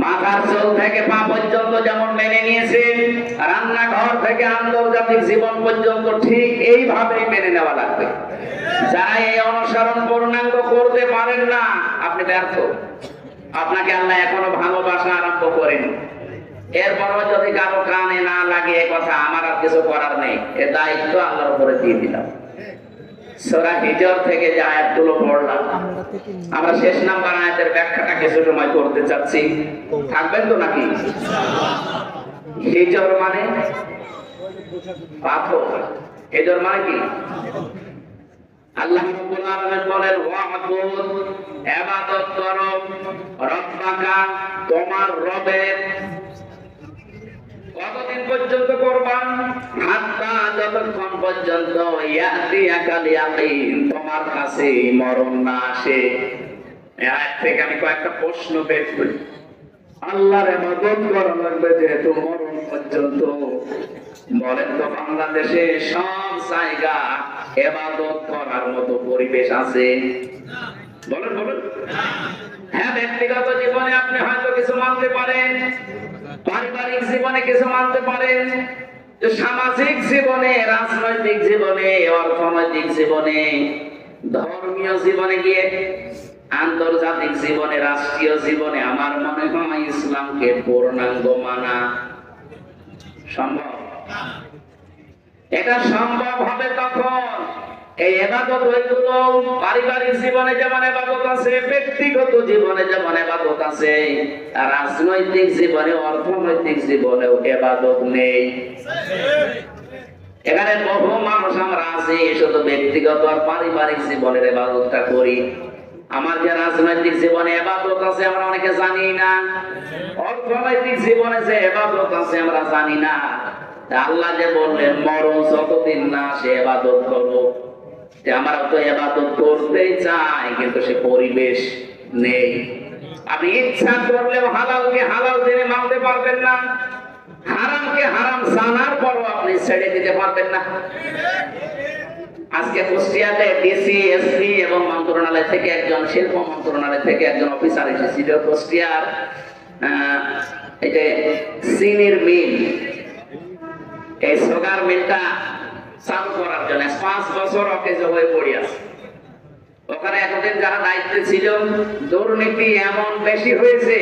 মাথার চুল থেকে পা পর্যন্ত যেমন মেনে নিয়েছেন, রান্নাঘর শহর থেকে আন্তর্জাতিক জীবন পর্যন্ত ঠিক এইভাবেই মেনে নেওয়া লাগবে। যারা এই অনুসরণ পূর্ণাঙ্গ করতে পারেন না, আপনি ব্যর্থ। আপনাকে আল্লাহ এখনো ভালোবাসা আরম্ভ করেন। এরপরও যদি কারো কানে না লাগে এ কথা, আমার আর কিছু করার নেই, এ দায়িত্ব আল্লাহর উপরে দিয়ে দিলাম। সূরা হিজর থেকে যে আয়াতগুলো পড়লাম, আমরা শেষ নাম্বার আয়াতের ব্যাখ্যাটা কিছু সময় করতে চাচ্ছি। থাকবেন তো নাকি? হিজর মানে পাথর। হিজর মানে কি? আল্লাহ রাব্বুল আলামিন বলেন, ওয়া'বুদ, ইবাদত করো, রব্বাকা, তোমার রবের। কতদিন পর্যন্ত করবা? হাত্তা, যতক্ষণ পর্যন্ত ইয়াতিয়াকাল ইয়াকিন, তোমার কাছে মরণ না আসে। এই আয়াত থেকে আমি কয়েকটা প্রশ্ন বের করি। আল্লাহর ইবাদত করা লাগবে যেহেতু মরণ পর্যন্ত। বলেন তো, বাংলাদেশে সব জায়গা ইবাদত করার মতো পরিবেশ আছে? বলেন বলেন। হ্যাঁ, ব্যক্তিগত জীবনে আপনি হয়তো কিছু মানতে পারেন, পারিবারিক জীবনে কিছু মানতে পারেন, সামাজিক জীবনে, রাজনৈতিক জীবনে, অর্থনৈতিক জীবনে, ধর্মীয় জীবনে গিয়ে, আন্তর্জাতিক জীবনে, রাষ্ট্রীয় জীবনে আমার মনে হয় ইসলামকে পূর্ণাঙ্গ মানা সম্ভব। এটা সম্ভব হবে তখন এই ইবাদত ওইগুলো পারিবারিক জীবনে যেমন ইবাদত আছে, ব্যক্তিগত জীবনে যেমন ইবাদত আছে, আর রাজনৈতিক জীবনে, অর্থনৈতিক জীবনেও ইবাদত নেই। এখানে বহু মানুষ আমরা আছি শুধু ব্যক্তিগত আর পারিবারিক জীবনের ইবাদতটা করি। আমার যে রাজনৈতিক জীবনে ইবাদত আছে আমরা অনেকে জানি না, অর্থনৈতিক জীবনে যে ইবাদত আছে আমরা জানি না। আল্লাহ যে বললেন মরণ যতদিন না সে ইবাদত করো, আমরা তো ইবাদত করতেই চাই কিন্তু সে পরিবেশ নেই। আপনি ইচ্ছা করলেও হালালকে হালাল জেনে মানতে পারবেন না, হারামকে হারাম জানার পরও আপনি ছেড়ে দিতে পারবেন না। আজকে কুষ্টিয়াতে ডিসি, এসপি এবং মন্ত্রণালয় থেকে একজন, শিল্প মন্ত্রণালয় থেকে একজন অফিসার এসেছিল কুষ্টিয়ার এই যে চিনির মিল, এই সুগার মিলটা চালু করার জন্য 5 বছর অকেজ হয়ে পড়ে আছে। ওখানে এতদিন যারা দায়িত্বে ছিল, দুর্নীতি এমন বেশি হয়েছে,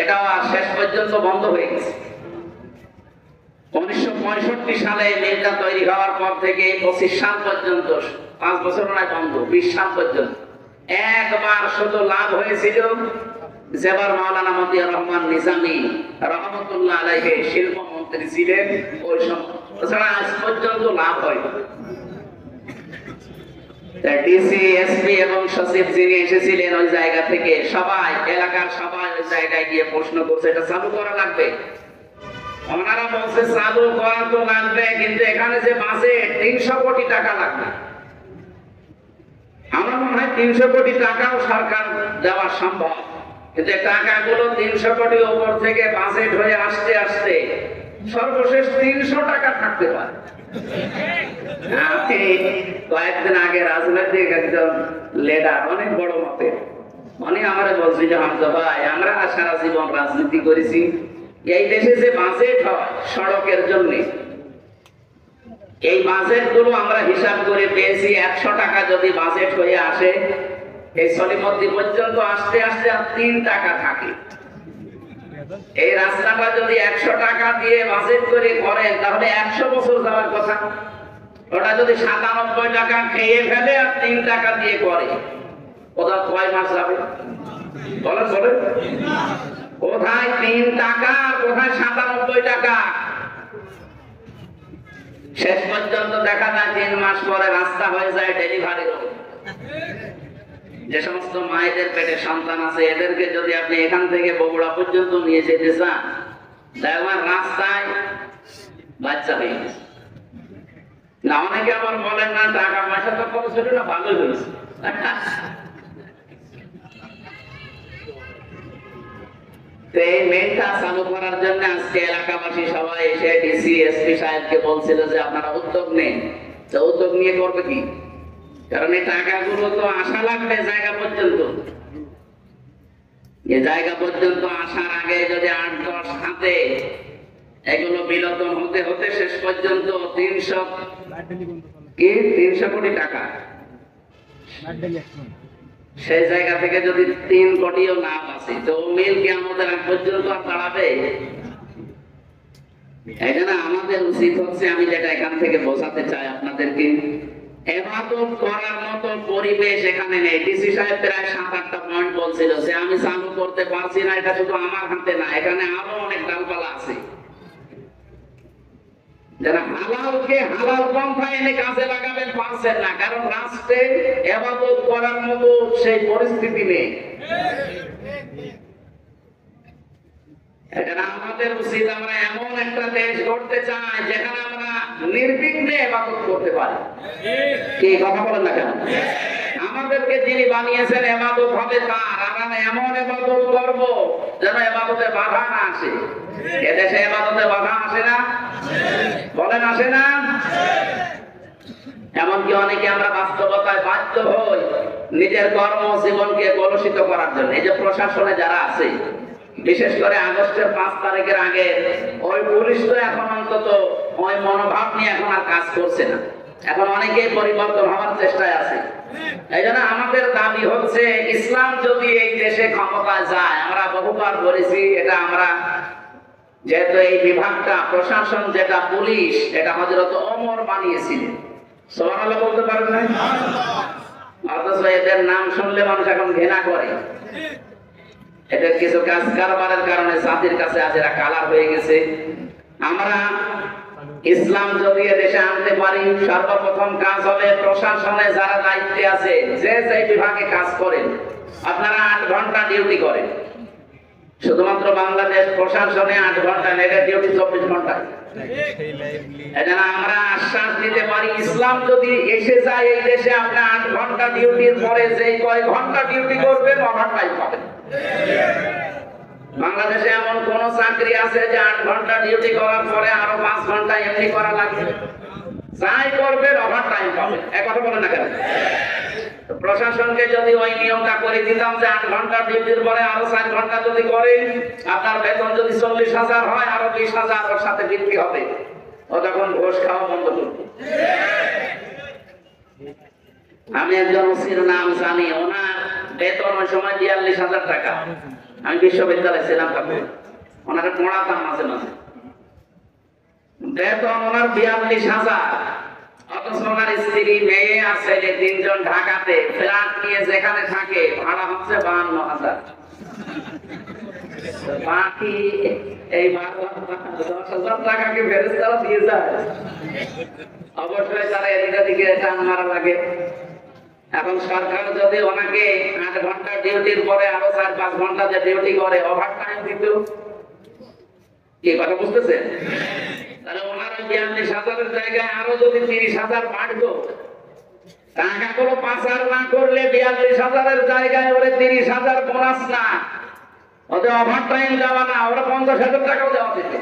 এটাও আর শেষ পর্যন্ত বন্ধ হয়ে গেছে। 1965 সালে মিলটা তৈরি হওয়ার পর থেকে 25 সাল পর্যন্ত, 5 বছর নয় বন্ধ, 20 সাল পর্যন্ত একবার শুধু লাভ হয়েছিল, যেবার মাওলানা মতিয়ার রহমান নিজামী রহমতুল্লাহ আলাইহি শিল্প মন্ত্রী ছিলেন ওই সময়। তাছাড়া আজ পর্যন্ত লাভ হয়নি। ডিসি, এসপি এবং সচিব যিনি এসেছিলেন ওই জায়গা থেকে সবাই, এলাকার সবাই ওই জায়গায় গিয়ে প্রশ্ন করছে এটা চালু করা লাগবে। ওনারা বলছে চালু করা তো লাগবে, কিন্তু এখানে যে বাজেট 300 কোটি টাকা লাগবে। আমার মনে হয় 300 কোটি টাকাও সরকার দেওয়া সম্ভব, কিন্তু টাকাগুলো 300 কোটি উপর থেকে বাজেট হয়ে আসতে আসতে সর্বশেষ 300 টাকা থাকতে পারে। কয়েকদিন আগে রাজনৈতিক একজন লিডার, অনেক বড় মতে, উনি আমারে বলছিল, হামজা ভাই আমরা সারা জীবন রাজনীতি করেছি, এই দেশে যে বাজেট হয় সড়কের জন্য, এই বাজেট গুলো আমরা হিসাব করে পেয়েছি 100 টাকা যদি বাজেট হয়ে আসে, এই সলিমদ্দি পর্যন্ত আসতে আসতে আর 3 টাকা থাকে। এই রাস্তাটা যদি 100 টাকা দিয়ে বাজেট করে করেন তাহলে 100 বছর যাওয়ার কথা। ওটা যদি 97 টাকা খেয়ে ফেলে আর 3 টাকা দিয়ে করে, ওটা কয় মাস যাবে? বলেন বলেন, কোথায় 3 টাকা, কোথায় 97 টাকা? শেষ পর্যন্ত দেখা যায় 3 মাস পরে রাস্তা হয়ে যায় ডেলিভারি রোড। যে সমস্ত মায়েদের পেটে সন্তান আছে এদেরকে যদি আপনি এখান থেকে বগুড়া পর্যন্ত নিয়ে যেতে চান, দেখবেন রাস্তায় বাচ্চা হয়ে গেছে। না, অনেকে আবার বলেন না টাকা পয়সা তো খরচ হলো না, ভালোই হয়েছে। এই মেনটা চালু করার জন্য আজকে এলাকাবাসী সবাই এসে ডিসি, এসপি সাহেবকে বলছিল যে আপনারা উদ্যোগ নেন। তো উদ্যোগ নিয়ে করবে কি? কারণ এই টাকাগুলো তো আসা লাগবে জায়গা পর্যন্ত। এই জায়গা পর্যন্ত আসার আগে যদি 8-10 হাতে এগুলো বিলোপন হতে হতে শেষ পর্যন্ত 300 কোটি টাকা। সেই জায়গা থেকে যদি 3 কোটিও না বাঁচে তো মিল কি আমাদের আগ পর্যন্ত আর দাঁড়াবে? এই জন্য আমাদের উচিত হচ্ছে, আমি যেটা এখান থেকে বোঝাতে চাই আপনাদেরকে, ইবাদত করার মতো পরিবেশ এখানে নেই। ডিসি সাহেব প্রায় 7-8টা পয়েন্ট বলছিল যে আমি চালু করতে পারছি না, এটা শুধু আমার হাতে না, এখানে আরো অনেক ডালপালা আছে যারা হালালকে হালাল পন্থা এনে কাজে লাগাবেন পারছেন না, কারণ রাষ্ট্রে ইবাদত করার মতো সেই পরিস্থিতি নেই। এটা আমাদের উচিত, আমরা এমন একটা দেশ গড়তে চাই যেখানে আমরা নির্বিঘ্নে ইবাদত করতে পারি। কি কথা বলেন না কেন? আমাদেরকে যিনি বানিয়েছেন ইবাদত হবে তার, আমরা এমন ইবাদত করব যেন ইবাদতে বাধা না আসে। এদেশে ইবাদতে বাধা আসে না? বলেন আসে না? এমনকি অনেকে আমরা বাস্তবতায় বাধ্য হই নিজের কর্মজীবনকে কলুষিত করার জন্য। এই যে প্রশাসনে যারা আছে, বিশেষ করে আগস্টের 5 তারিখের আগে ওই পুলিশ তো এখন অন্তত ওই মনোভাব নিয়ে এখন আর কাজ করছে না, এখন অনেকেই পরিবর্তন হওয়ার চেষ্টায় আছে। এই জন্য আমাদের দাবি হচ্ছে, ইসলাম যদি এই দেশে ক্ষমতায় যায়, আমরা বহুবার বলেছি এটা আমরা, যেহেতু এই বিভাগটা প্রশাসন যেটা পুলিশ, এটা হযরত ওমর বানিয়েছিলেন। সুবহানাল্লাহ বলতে পারেন না? অথচ এদের নাম শুনলে মানুষ এখন ঘৃণা করে। এদের কিছু কাজ কারবারের কারণে জাতির কাছে আজ এরা কালার হয়ে গেছে। আমরা ইসলাম যদি দেশে আনতে পারি, সর্বপ্রথম কাজ হবে প্রশাসনে যারা দায়িত্বে আছে, যে যে বিভাগে কাজ করেন, আপনারা 8 ঘন্টা ডিউটি করেন। শুধুমাত্র বাংলাদেশ প্রশাসনে 8 ঘন্টা, এদের ডিউটি 24 ঘন্টা। এজন্য আমরা আশ্বাস দিতে পারি, ইসলাম যদি এসে যায় এই দেশে, আপনি 8 ঘন্টা ডিউটির পরে যেই কয় ঘন্টা ডিউটি করবেন ওভার টাইম পাবেন। বাংলাদেশে এমন কোন চাকরি আছে যে 8 ঘন্টা ডিউটি করার পরে আরো 5 ঘন্টা এমনি করা লাগবে? যাই করবেন ওভার টাইম পাবেন। এক কথা বলেন না কেন? প্রশাসনকে যদি ওই নিয়মটা করে দিতাম যে 8 ঘন্টা ডিউটির পরে আরো 4 ঘন্টা যদি করেন, আপনার বেতন যদি 40,000 হয়, আরো 20,000 ওর সাথে বৃদ্ধি হবে, ও তখন ঘুষ খাওয়া বন্ধ করবে। আমি একজন ওসির নাম জানি, ওনার বেতন ওই সময় 42,000 টাকা। আমি বিশ্ববিদ্যালয়ে ছিলাম তখন, ওনাকে পড়াতাম মাঝে মাঝে। বেতন ওনার 42,000, অথচ ওনার স্ত্রী, মেয়ে আর ছেলে 3 জন ঢাকাতে ফ্ল্যাট নিয়ে যেখানে থাকে, ভাড়া হচ্ছে 52,000। বাকি এই 10,000 টাকা কি ফেরেশতারা দিয়ে যায়? অবশ্যই তারা এদিকে দিকে টান মারা লাগে। এখন সরকার যদি ওনাকে 8 ঘন্টা ডিউটির পরে আরো 4-5 ঘন্টা যে ডিউটি করে ওভার টাইম দিত, কি কথা বুঝতেছেন? তাহলে ওনার ওই 42,000-এর জায়গায় আরো যদি 30,000 বাড়তো, টাকাগুলো পাচার না করলে 42,000-এর জায়গায় ওরে 30,000 বোনাস না, ওদের ওভার টাইম দেওয়া না, ওরা 50,000 টাকাও দেওয়া যেত।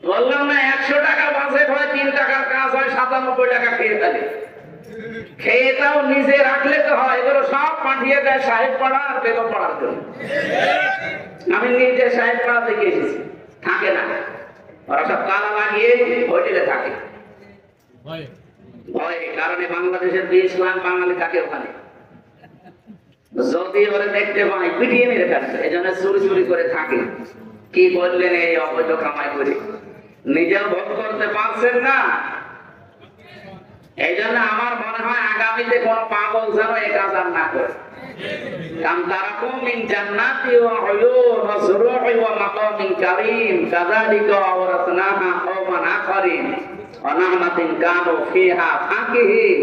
বললাম না, 100 টাকা বাজেট হয়, 3 টাকার কাজ হয়, 97 টাকা খেয়ে ফেলে। খেয়েটাও নিজে রাখলে তো হয়, এগুলো সব পাঠিয়ে দেয় সাহেব পাড়া আর বেগম পাড়ার জন্য। আমি নিজে সাহেব পাড়া থেকে এসেছি, থাকে না, ওরা সব তালা লাগিয়ে হোটেলে থাকে ভয়ে, কারণে বাংলাদেশের 20 লাখ বাঙালি থাকে ওখানে। যদি ওরা দেখতে পায় পিটিয়ে মেরে ফেলছে, এই জন্য চুরি চুরি করে থাকে। কি বললেন এই অবৈধ কামাই করে? নিজেও ভোগ করতে পারছেন না। এই জন্য আমার মনে হয় আগামীতে কোন পাগল যেন এই কাজ আর না করে। কাম তারাকুম মিন জান্নাতি ওয়া উয়ুন ওয়া সুরুহি ওয়া মাকামিন কারীম কাযালিকা আওরাসনাহা কওমান আখরিন ওয়া নাহমাতিন কানু ফিহা ফাকিহিন।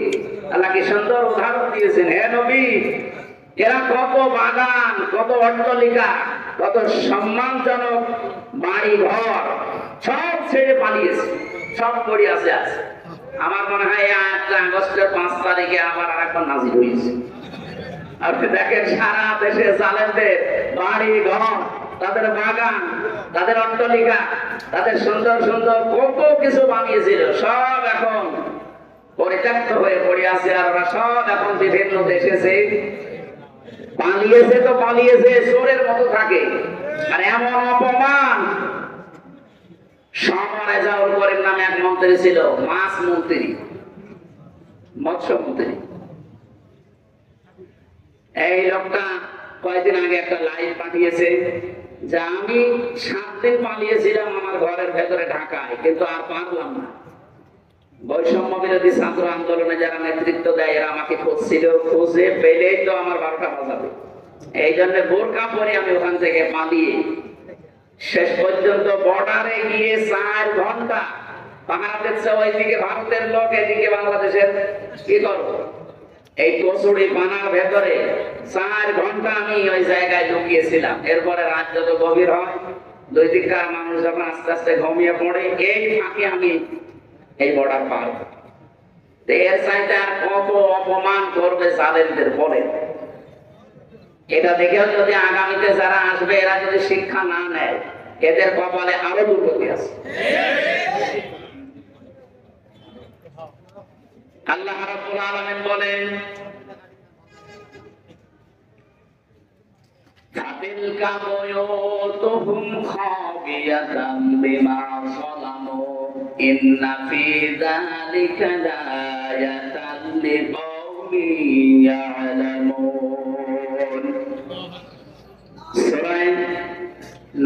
আল্লাহ কি সুন্দর উদাহরণ দিয়েছেন। হে নবী, এরা কত বাগান, কত অট্টালিকা, কত সম্মানজনক বাড়ি ঘর সব ছেড়ে পালিয়েছে, সব পড়ে আছে। আমার মনে হয় আগস্টের 5 তারিখে আবার আরেকবার নাজিল হয়েছে। আপনি দেখেন সারা দেশে জালেমদের বাড়ি ঘর, তাদের বাগান, তাদের অট্টালিকা, তাদের সুন্দর সুন্দর কত কিছু বানিয়েছিল, সব এখন পরিত্যক্ত হয়ে পড়ে আছে। আর ওরা সব এখন বিভিন্ন দেশে পালিয়েছে, তো পালিয়েছে চোরের মতো থাকে। আর এমন অপমান রেজাউল করিম নামে এক মন্ত্রী ছিল, মাছ মন্ত্রী, মৎস্য মন্ত্রী। এই লোকটা কয়েকদিন আগে একটা লাইভ পাঠিয়েছে যে আমি 7 দিন পালিয়েছিলাম আমার ঘরের ভেতরে ঢাকায়, কিন্তু আর পারলাম না। বৈষম্য বিরোধী ছাত্র আন্দোলনে যারা নেতৃত্ব দেয় এরা আমাকে খুঁজছিল, খুঁজে পেলেই তো আমার 12টা বাজাবে। এই জন্য বোরকা পরে আমি ওখান থেকে পালিয়ে শেষ পর্যন্ত বর্ডারে গিয়ে 4 ঘন্টা পাহারা দিচ্ছে। ওইদিকে ভারতের লোক, এদিকে বাংলাদেশের, কি করবো? এই কচুরি পানার ভেতরে 4 ঘন্টা আমি ওই জায়গায় ঢুকিয়েছিলাম। এরপরে রাত যত গভীর হয়, 2 দিককার মানুষ যখন আস্তে আস্তে ঘুমিয়ে পড়ে, এই ফাঁকে আমি এই বর্ডার পার। এর চাইতে আর কত অপমান করবে জালেমদের বলে। এটা দেখেও যদি আগামীতে যারা আসবে এরা যদি শিক্ষা না নেয়, এদের কপালে আরো দুর্গতি আছে। আল্লাহ রাব্বুল আলামিন বলেন, ফাতিলকা বুয়ুতুহুম খাবিয়াতাম বিমা যালামু ইন্না ফি যালিকা লাআয়াতান লিকাওমিন ইয়ালামুন। সূরা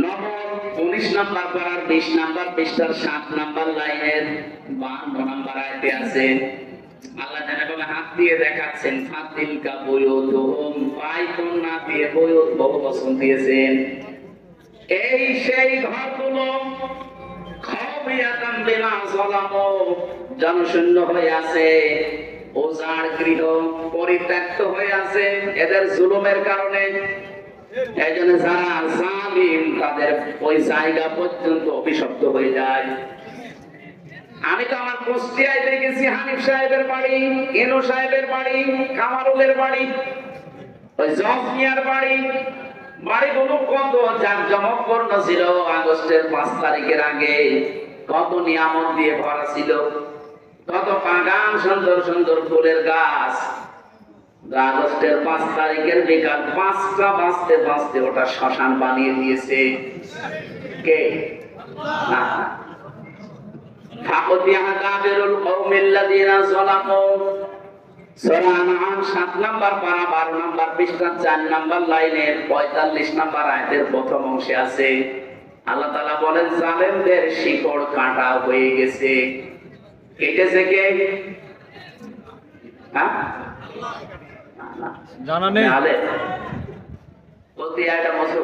নহল 19 নম্বর পারার 20 নম্বর পৃষ্ঠার 7 নম্বর লাইনের 52 নম্বর আয়াতে আছে। আল্লাহ জানে বলে হাত দিয়ে দেখাচ্ছেন, ফাতিলকা বুয়ুতুহুম, পায়তন না দিয়ে বুয়ুত বহু বচন দিয়েছেন। এই সেই ঘরগুলো খাবিয়াতান বিমা যালামু, জনশূন্য হয়ে আছে, উজাড় গৃহ, পরিত্যক্ত হয়ে আছে এদের জুলুমের কারণে। এই জন্য যারা জালিম তাদের ওই জায়গা পর্যন্ত অভিশপ্ত হয়ে যায়। আমি তো আমার কুষ্টিয়ায় দেখেছি হানিফ সাহেবের বাড়ি, ইনু সাহেবের বাড়ি, কামারুলের বাড়ি, ওই জজ মিয়ার বাড়ি, বাড়িগুলো কত জাঁকজমকপূর্ণ ছিল। আগস্টের 5 তারিখের আগে কত নিয়ামত দিয়ে ভরা ছিল, কত বাগান, সুন্দর সুন্দর ফুলের গাছ। আগস্টের 5 তারিখের বিকাল 5টা বাজতে বাজতে ওটা শ্মশান বানিয়ে দিয়েছে কে? না, সূরা আনআম 7 নম্বর পারা 12 নম্বর পৃষ্ঠা 4 নম্বর লাইনের 45 নম্বর আয়াতের প্রথম অংশে আছে। আল্লাহ তাআলা বলেন, জালেমদের শিকড় কাটা হয়ে গেছে। কেটেছে কে? হ্যাঁ, জানা নেই। বলতে এটা বছর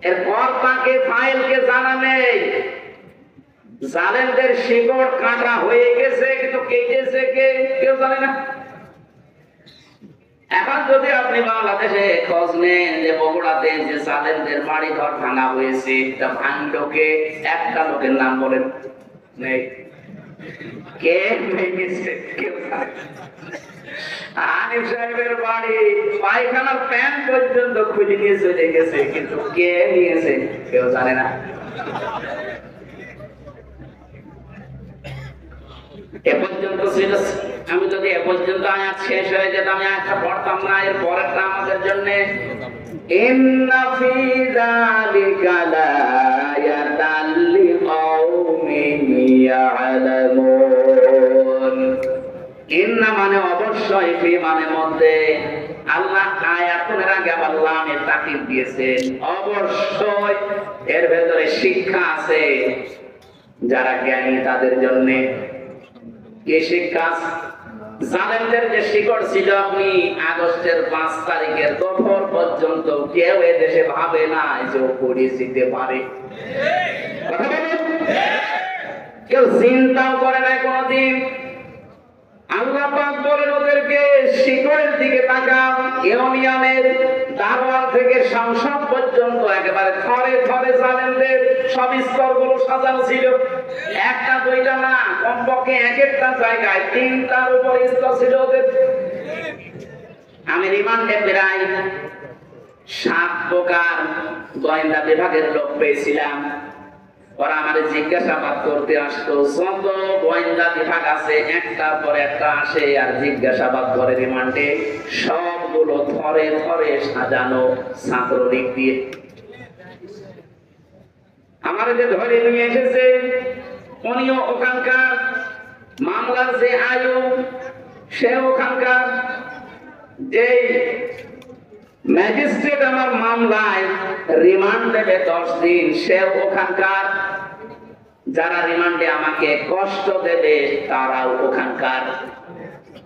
এরপর তাকে ফাইলকে জানা নেই। জালেমদের শিকড় কাটা হয়ে গেছে, কিন্তু কেটেছে কে কেউ জানে না। এখন যদি আপনি বাংলাদেশে খোঁজ নেন যে বগুড়াতে যে জালেমদের বাড়ি ঘর ভাঙা হয়েছে, তা ভাঙলো কে? একটা লোকের নাম বলেন নেই। কে ভেঙেছে কেউ জানে। হানিফ সাহেবের বাড়ি পায়খানার প্যান্ট পর্যন্ত খুঁজে নিয়ে চলে গেছে, কিন্তু কে নিয়েছে কেউ জানে না। এ পর্যন্ত ছিল। আমি যদি এ পর্যন্ত আয়াত শেষ হয়ে যেত, আমি আয়াতটা পড়তাম না। এর পরেরটা আমাদের জন্য, ইন্না ফি যালিকা লাআয়াতান লিকাওমিন ইয়ালামুন। ইন্না মানে অবশ্যই, ফি মানে মধ্যে। আল্লাহ আয়াতের আগে আবার লামের তাকিদ দিয়েছেন। অবশ্যই এর ভেতরে শিক্ষা আছে যারা জ্ঞানী তাদের জন্য। এই শিক্ষা, জালেমদের যে শিকড় ছিল, আপনি আগস্টের 5 তারিখের দুপুর পর্যন্ত কেউ এ দেশে ভাবে না যে ও পড়িয়ে দিতে পারে। কথা বলুন, কেউ চিন্তাও করে না কোনদিন। আল্লাহ পাক বলেন ওদেরকে শিকড়ের দিকে তাকাও। ইউনিয়নের দারোয়ান থেকে সংসদ পর্যন্ত একেবারে থরে থরে জালেমদের সব স্তরগুলো সাজানো ছিল। একটা দুইটা না, কমপক্ষে এক একটা জায়গায় 3টার উপর স্তর ছিল ওদের। আমি রিমান্ডে প্রায় 7 প্রকার গোয়েন্দা বিভাগের লোক পেয়েছিলাম। ওরা আমাদের জিজ্ঞাসাবাদ করতে আসতো। যত গোয়েন্দা বিভাগ আছে একটার পর একটা আসে আর জিজ্ঞাসাবাদ করে রিমান্ডে। সবগুলো থরে থরে সাজানো ছাত্রলীগ দিয়ে। আমার যে ধরে নিয়ে এসেছে উনিও ওখানকার, মামলার যে আয়ু সে ওখানকার, যে ম্যাজিস্ট্রেট আমার মামলায় রিমান্ড দেবে 10 দিন সে ওখানকার, যারা রিমান্ডে আমাকে কষ্ট দেবে তারাও ওখানকার।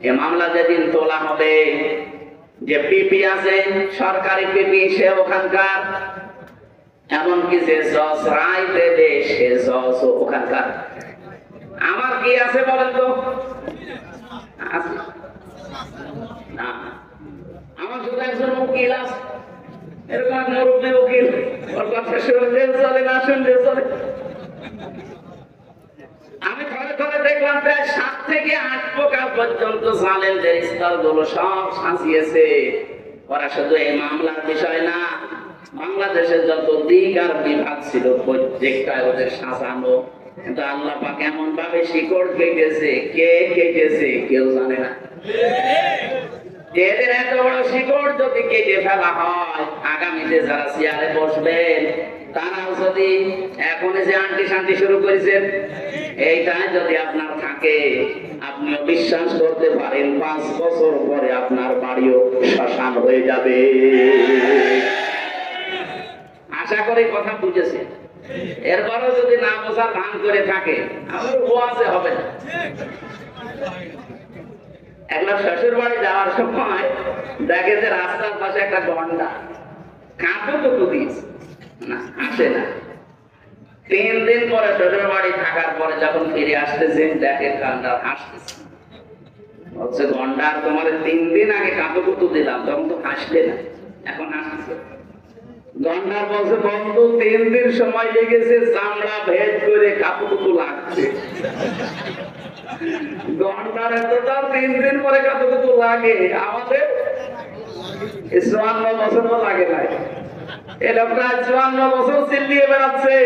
এ মামলা যেদিন তোলা হবে, যে পিপি আছে সরকারি পিপি সে ওখানকার, এমনকি যে জজ রায় দেবে সে জজ ওখানকার। আমার কি আছে বলেন তো? আছে? না, আমার শুধু একজন উকিল আছে, এরকম এক মুরব্বী উকিল, ওর কথা শুনলে চলে, না শুনলে চলে। আমি ঘরে ঘরে দেখলাম প্রায় 7 থেকে 8 প্রকার পর্যন্ত জালেমদের স্থলগুলো সব সাজিয়েছে। ওরা শুধু এই মামলার বিষয় না, বাংলাদেশের যত দিক আর বিভাগ ছিল প্রত্যেকটাই ওদের সাজানো। কিন্তু আল্লাহ পাক এমন ভাবে শিকড় কেটেছে, কে কেটেছে কেউ জানে না। এদের এত বড় শিকড় যদি কেটে ফেলা হয়, আগামীতে যারা চেয়ারে বসবেন তারাও যদি এখন যে আন্টি শান্তি শুরু করেছেন, এইটাই যদি আপনার থাকে, আপনিও বিশ্বাস করতে পারেন 5 বছর পরে আপনার বাড়িও শ্মশান হয়ে যাবে। আশা করি কথা বুঝেছেন। এরপরও যদি না বোঝার ভান করে থাকে, আমার ওয়াজে হবে না। একবার শ্বশুর বাড়ি যাওয়ার সময় দেখে যে রাস্তার পাশে একটা গন্ডা কাঁপো দিয়েছে, না আসে না। 3 দিন পরে শ্বশুর বাড়ি থাকার পরে যখন ফিরে আসতেছেন দেখে গন্ডা হাসতেছে। বলছে গন্ডা তোমার 3 দিন আগে কাঁপো দিলাম, তখন তো হাসলে না, এখন হাসতেছে। গন্ডার বলছে বন্ধু 3 দিন সময় লেগেছে, চামড়া ভেদ করে কাঁপো লাগছে। গন্ডার এতটা 3 দিন পরে কাঁপো লাগে, আমাদের 54 বছরও লাগে নাই। এই লোকটা 54 বছর চিল্লিয়ে বেড়াচ্ছে,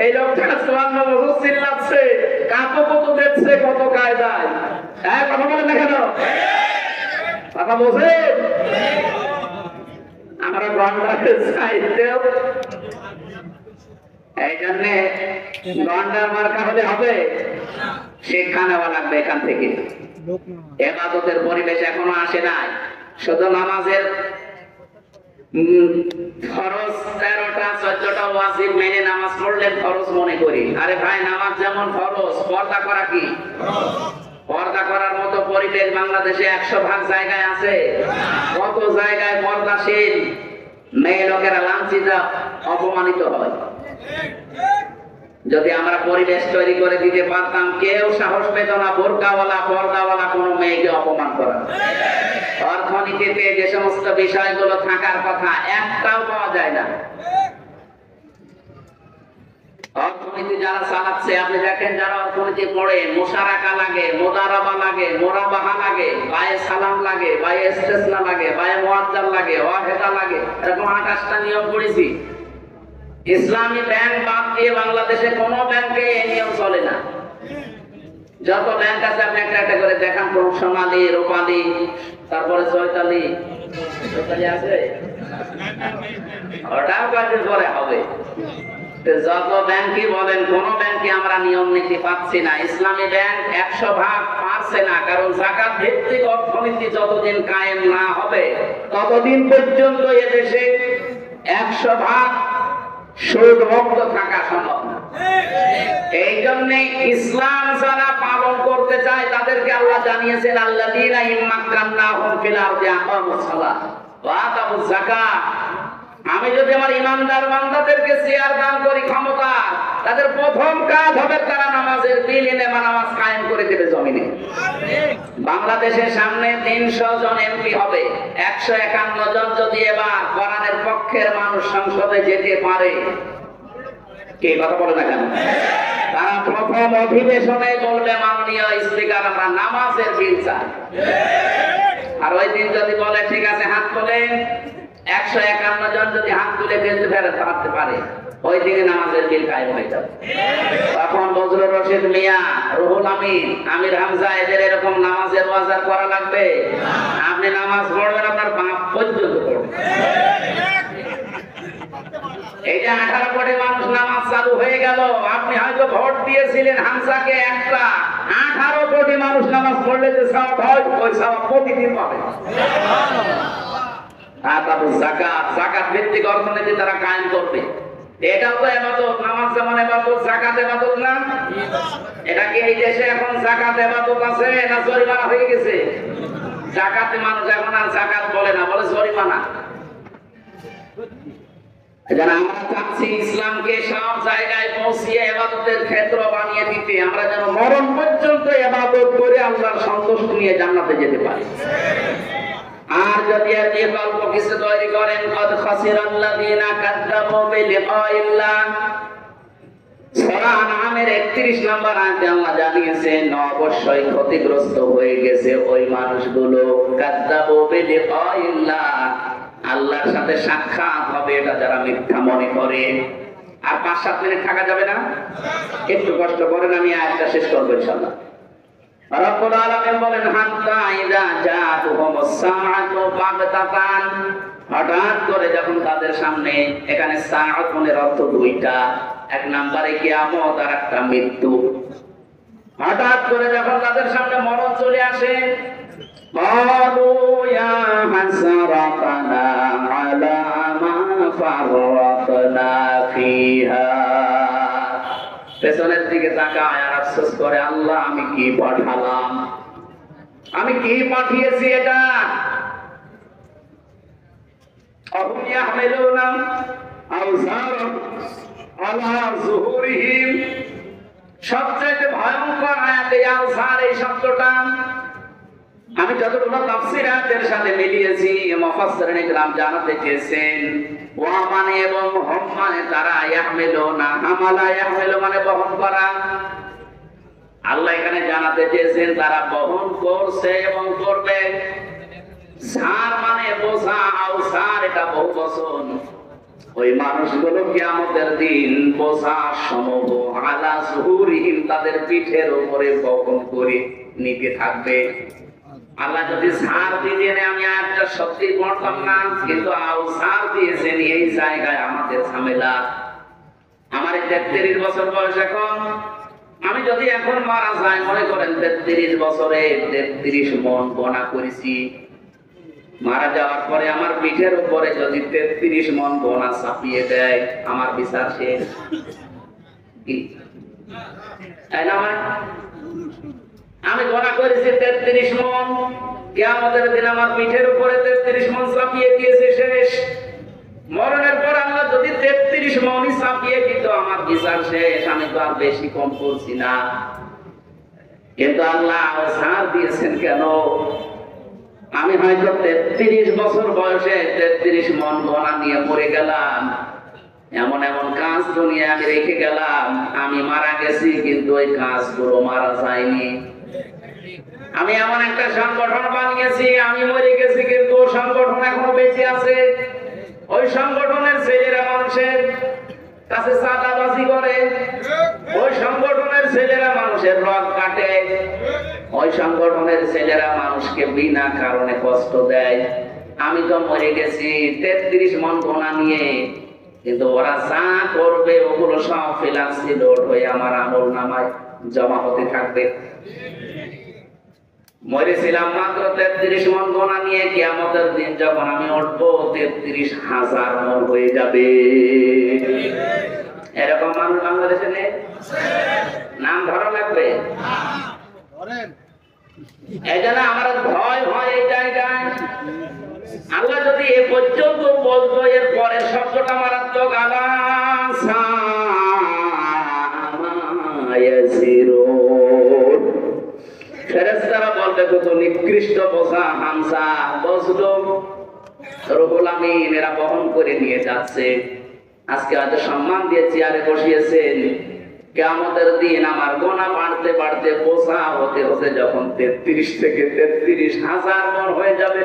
এই লোকটা 54 বছর চিল্লাচ্ছে, কাঁপো দেখছে কত কায়দায়। হ্যাঁ, কথা বলেন না কেন? কথা বোঝে? আমরা গন্ডারের চাইতেও এই জন্যে গন্ডার মার্কা হলে হবে, শিক্ষা নেওয়া লাগবে এখান থেকে। ইবাদতের পরিবেশ এখনো আসে নাই। শুধু নামাজের ফরজ 13টা 14টা ওয়াজিব মেনে নামাজ পড়লে ফরজ মনে করি। আরে ভাই, নামাজ যেমন ফরজ, পর্দা করা কি? পর্দা করার মতো পরিবেশ বাংলাদেশে 100% জায়গায় আছে। কত জায়গায় পর্দাশীল মেয়ে লোকেরা লাঞ্ছিত, অপমানিত হয়। যদি আমরা পরিবেশ তৈরি করে দিতে পারতাম, কেউ সাহস পেত না বোরকাওয়ালা পর্দাওয়ালা কোনো মেয়েকে অপমান করা। অর্থনীতিতে যে সমস্ত বিষয়গুলো থাকার কথা একটাও পাওয়া যায় না। অর্থনীতি যারা চালাচ্ছে, আপনি দেখেন যারা অর্থনীতি পড়ে, মুশারাকা লাগে, মুদারাবা লাগে, মোরাবাহা লাগে, বায়ে সালাম লাগে, বায়ে ইস্তেসনা লাগে, বায়ে মুআজ্জাল লাগে, ওয়াহেদা লাগে, এরকম 28টা নিয়ম পড়েছি। ইসলামী ব্যাংক বাদ দিয়ে বাংলাদেশে কোন ব্যাংকে এই নিয়ম চলে না। যত ব্যাংক আছে আপনি একটা একটা করে দেখান, সোনালী, রূপালী, তারপরে চৈতালি আছে, ওটাও কাজের পরে হবে। যত ব্যাংকই বলেন, কোন ব্যাংকে আমরা নিয়ম নীতি পাচ্ছি না। ইসলামী ব্যাংক 100% পারছে না, কারণ যাকাত ভিত্তিক অর্থনীতি যতদিন কায়েম না হবে ততদিন পর্যন্ত এদেশে 100% সুদ মুক্ত থাকা সম্ভব না। এই জন্য ইসলাম যারা পালন করতে চায় তাদেরকে আল্লাহ জানিয়েছেন, আল্লাযীনা ইম্মাক্কান্নাহুম ফিল আরদি আকামুস সালাহ ওয়া আতামুজ যাকাত। আমি যদি আমার ইমানদার বান্দাদেরকে চেয়ার দান করি, ক্ষমতা, তাদের প্রথম কাজ হবে তারা নামাজের বিল এনে নামাজ কায়েম করে দেবে জমিনে। বাংলাদেশের সামনে 300 জন এমপি হবে, 151 জন যদি এবার কোরআনের পক্ষের মানুষ সংসদে যেতে পারে, কে কথা বলে না কেন? তারা প্রথম অধিবেশনে বলবে, মাননীয় স্পিকার আমরা নামাজের বিল চাই। আর ওই দিন যদি বলে ঠিক আছে হাত তোলেন, 151 জন যদি হাত তুলে ফেরত পারতে পারে, ওই দিনে নামাজের বিল কায়েম হয়ে যাবে। তখন বজলুর রশিদ মিয়া, রুহুল আমিন, আমির হামজা এদের এরকম নামাজের বাজার করা লাগবে। আপনি নামাজ পড়বেন, আপনার বাপ পর্যন্ত পড়বেন। এই যে 18 কোটি মানুষ নামাজ চালু হয়ে গেল, আপনি হয়তো ভোট দিয়েছিলেন হামসাকে একটা, 18 কোটি মানুষ নামাজ পড়লে যে সওয়াব হয় ওই সওয়াব প্রতিদিন পাবে। আর তারপর যাকাত, যাকাত ভিত্তিক অর্থনীতি তারা কায়েম করবে। এটাও তো ইবাদত, নামাজ যেমন ইবাদত, যাকাত ইবাদত না? এটা কি এই দেশে এখন যাকাত ইবাদত আছে না জরিমানা হয়ে গেছে? যাকাতে মানুষ এখন আর যাকাত বলে না, বলে জরিমানা। যারা আমরা চাচ্ছি ইসলামকে সব জায়গায় পৌঁছিয়ে ইবাদতের ক্ষেত্র বানিয়ে দিতে, আমরা যেন মরণ পর্যন্ত ইবাদত করে আল্লাহর সন্তুষ্টি নিয়ে জান্নাতে যেতে পারি। আর যদি এর বিকল্প কিছু তৈরি করেন, কদ খাসিরাল্লাযীনা কাযযাবু বিলিকাইল্লাহ, সূরা আনআমের 31 নম্বর আয়াতে আল্লাহ জানিয়েছেন অবশ্যই ক্ষতিগ্রস্ত হয়ে গেছে ওই মানুষগুলো, কাযযাবু বিলিকাইল্লাহ, আল্লাহর সাথে সাক্ষাৎ হবে এটা যারা মিথ্যা মনে করে। আর 5-7 মিনিট থাকা যাবে না? একটু কষ্ট করেন, আমি আয়াতটা শেষ করব ইনশাআল্লাহ। রব্বুল আলামিন বলেন হাত্তা ইযা জাআতুহুমুস সাআতু বাগতাতান, হঠাৎ করে যখন তাদের সামনে, এখানে সাআত মানে অর্থ দুইটা, এক নম্বরে কিয়ামত আর একটা মৃত্যু। হঠাৎ করে যখন তাদের সামনে মরণ চলে আসে, ক্বালু ইয়া হাসরাতানা আলা মা ফাররাতনা ফিহা, পেছনের দিকে তাকায় আর আফসোস করে, আল্লাহ আমি কি পাঠালাম, আমি কি পাঠিয়েছি এটা। আহুম ইয়াহমিলুনা আওযারা আলা যুহুরিহিম, সবচেয়ে ভয়ঙ্কর আয়াতে আওযার এই শব্দটা আমি যতগুলো তাফসীর আয়াতের সাথে মিলিয়েছি, মুফাসসিরিন ইকরাম জানাতে চেয়েছেন ওয়া মানে এবং হুম মানে তারা, ইয়াহমিলুনা, হামালা ইয়াহমিলু মানে বহন করা। আল্লাহ এখানে জানাতে চেয়েছেন তারা বহন করছে এবং করবে। সার মানে বোঝা, আওসার এটা বহুবচন। ওই মানুষগুলো কিয়ামতের দিন বোঝা সমূহ আলা যুহুরিহিম, তাদের পিঠের উপরে বহন করে নিতে থাকবে। আল্লাহ যদি সার দিয়ে আমি আয়াতটা সত্যি পড়তাম না, কিন্তু আওসার দিয়েছেন, এই জায়গায় আমাদের ঝামেলা। আমার 33 বছর বয়স এখন, আমি যদি এখন মারা যাই, মনে করেন 33 বছরে 33 মন গোনা করেছি, মারা যাওয়ার পরে আমার পিঠের উপরে যদি 33 মন গোনা চাপিয়ে দেয়, আমার বিচার শেষ। তাই না? আমি গোনা করেছি 33 মন, কিয়ামতের দিন আমার পিঠের উপরে 33 মন চাপিয়ে দিয়েছে, শেষ। মরণের পর আল্লাহ যদি 33 মনই চাপিয়ে দিত, আমার বিচার শেষ, আমি তো আর বেশি কম করছি না। কিন্তু আল্লাহ ছাড় দিয়েছেন কেন? আমি হয়তো 33 বছর বয়সে 33 মন গোনা নিয়ে মরে গেলাম, এমন এমন কাজ দুনিয়ায় আমি রেখে গেলাম, আমি মারা গেছি কিন্তু ওই কাজগুলো মারা যায়নি। আমি এমন একটা সংগঠন বানিয়েছি, আমি মরে গেছি কিন্তু সংগঠন এখনো বেঁচে আছে। ওই সংগঠনের ছেলেরা মানুষের কাছে চাঁদাবাজি করে, ওই সংগঠনের ছেলেরা মানুষের রগ কাটে, ওই সংগঠনের ছেলেরা মানুষকে বিনা কারণে কষ্ট দেয়। আমি তো মরে গেছি 33 মন গোনা নিয়ে, কিন্তু ওরা যা করবে ওগুলো সব ফিলান্সি লোড হয়ে আমার আমল নামায় জমা হতে থাকবে। মরেছিলাম মাত্র 33 মন গোনা নিয়ে, কিয়ামতের দিন যখন আমি উঠবো 33,000 মন হয়ে যাবে। এরকম মানুষ বাংলাদেশে নেই? নাম ধরা লাগবে। এই জন্য আমার ভয় হয় এই জায়গায়। আল্লাহ যদি এ পর্যন্ত বলতো, এর পরের শব্দটা মারাত্মক, ফেরেশতারা বলবে কত নিকৃষ্ট বোঝা হামজা বজলু রুহুল আমিন এরা বহন করে নিয়ে যাচ্ছে। আজকে হয়তো সম্মান দিয়ে চেয়ারে বসিয়েছেন, কিয়ামতের দিন আমার গোনা বাড়তে বাড়তে বোঝা হতে হতে যখন 33 থেকে 33,000 মন হয়ে যাবে,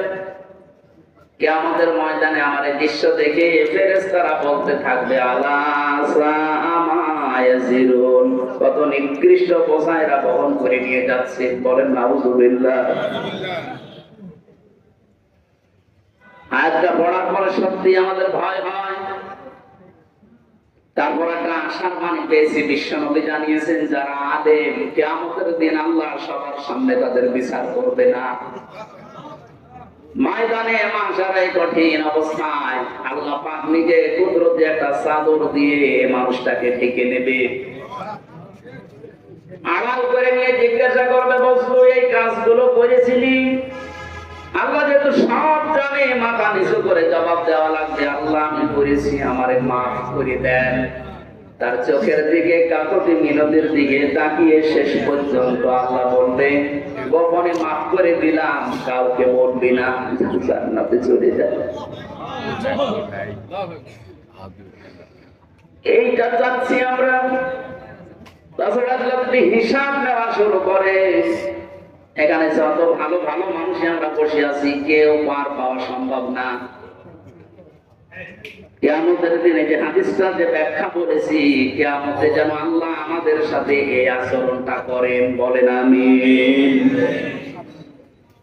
কিয়ামতের ময়দানে আমার এই দৃশ্য দেখে ফেরেশতারা বলতে থাকবে আলা সামায়াজিরুন, কত নিকৃষ্ট বোঝা এরা বহন করে নিয়ে যাচ্ছে। বলেন নাউযুবিল্লাহ। আয়াতটা পড়ার পরে সত্যি আমাদের ভয় হয়। তারপর একটা আশার বাণী পেয়েছি, বিশ্বনবী জানিয়েছেন যারা আলেম কিয়ামতের দিন আল্লাহ সবার সামনে তাদের বিচার করবে না। ময়দানে মাশারে কঠিন অবস্থায় আল্লাহ পাক নিজে কুদরতে একটা চাদর দিয়ে মানুষটাকে ঢেকে নেবে, আড়াল করে নিয়ে জিজ্ঞাসা করবে, বস্তু এই কাজগুলো করেছিলি? আল্লাহ যেহেতু সব জানে, মাথা নিচু করে জবাব দেওয়া লাগবে, আল্লাহ আমি করেছি, আমারে মাফ করে দেন। তার চোখের দিকে কাকতি মিনতির দিকে তাকিয়ে শেষ পর্যন্ত আল্লাহ বলবে, গোপনে মাফ করে দিলাম, কাউকে বলবি না, জান্নাতে চলে যাবে। এইটা চাচ্ছি আমরা। তাছাড়া যদি হিসাব নেওয়া শুরু করে, এখানে যত ভালো ভালো মানুষ আমরা বসে আছি, কেউ পার পাওয়া সম্ভব না। কিয়ামতের দিনে যে হাদিসটা যে ব্যাখ্যা করেছি, কিয়ামতে যেন আল্লাহ আমাদের সাথে এই আচরণটা করেন, বলেন আমিন।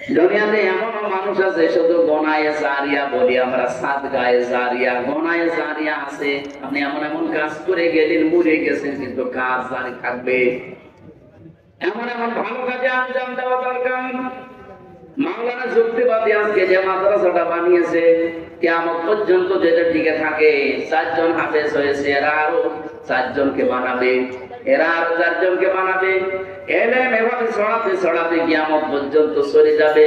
দুনিয়াতে এমন মানুষ আছে শুধু গোনায়ে জারিয়া বলি আমরা, সাদগায়ে জারিয়া, গোনায়ে জারিয়া আছে। আপনি এমন এমন কাজ করে গেলেন, মরে গেছেন, কিন্তু কাজ জারি থাকবে। এমন এমন ভালো কাজে আঞ্জাম দেওয়া দরকার। মাওলানা যুক্তিবাদী আজকে যে মাদ্রাসাটা বানিয়েছে, কিয়ামত পর্যন্ত যেটা টিকে থাকে, 4 জন হাফেজ হয়েছে, এরা আরো 4 জনকে বানাবে, এরা আরো 4 জনকে বানাবে। এলেম এভাবে ছড়াতে ছড়াতে কিয়ামত পর্যন্ত চলে যাবে।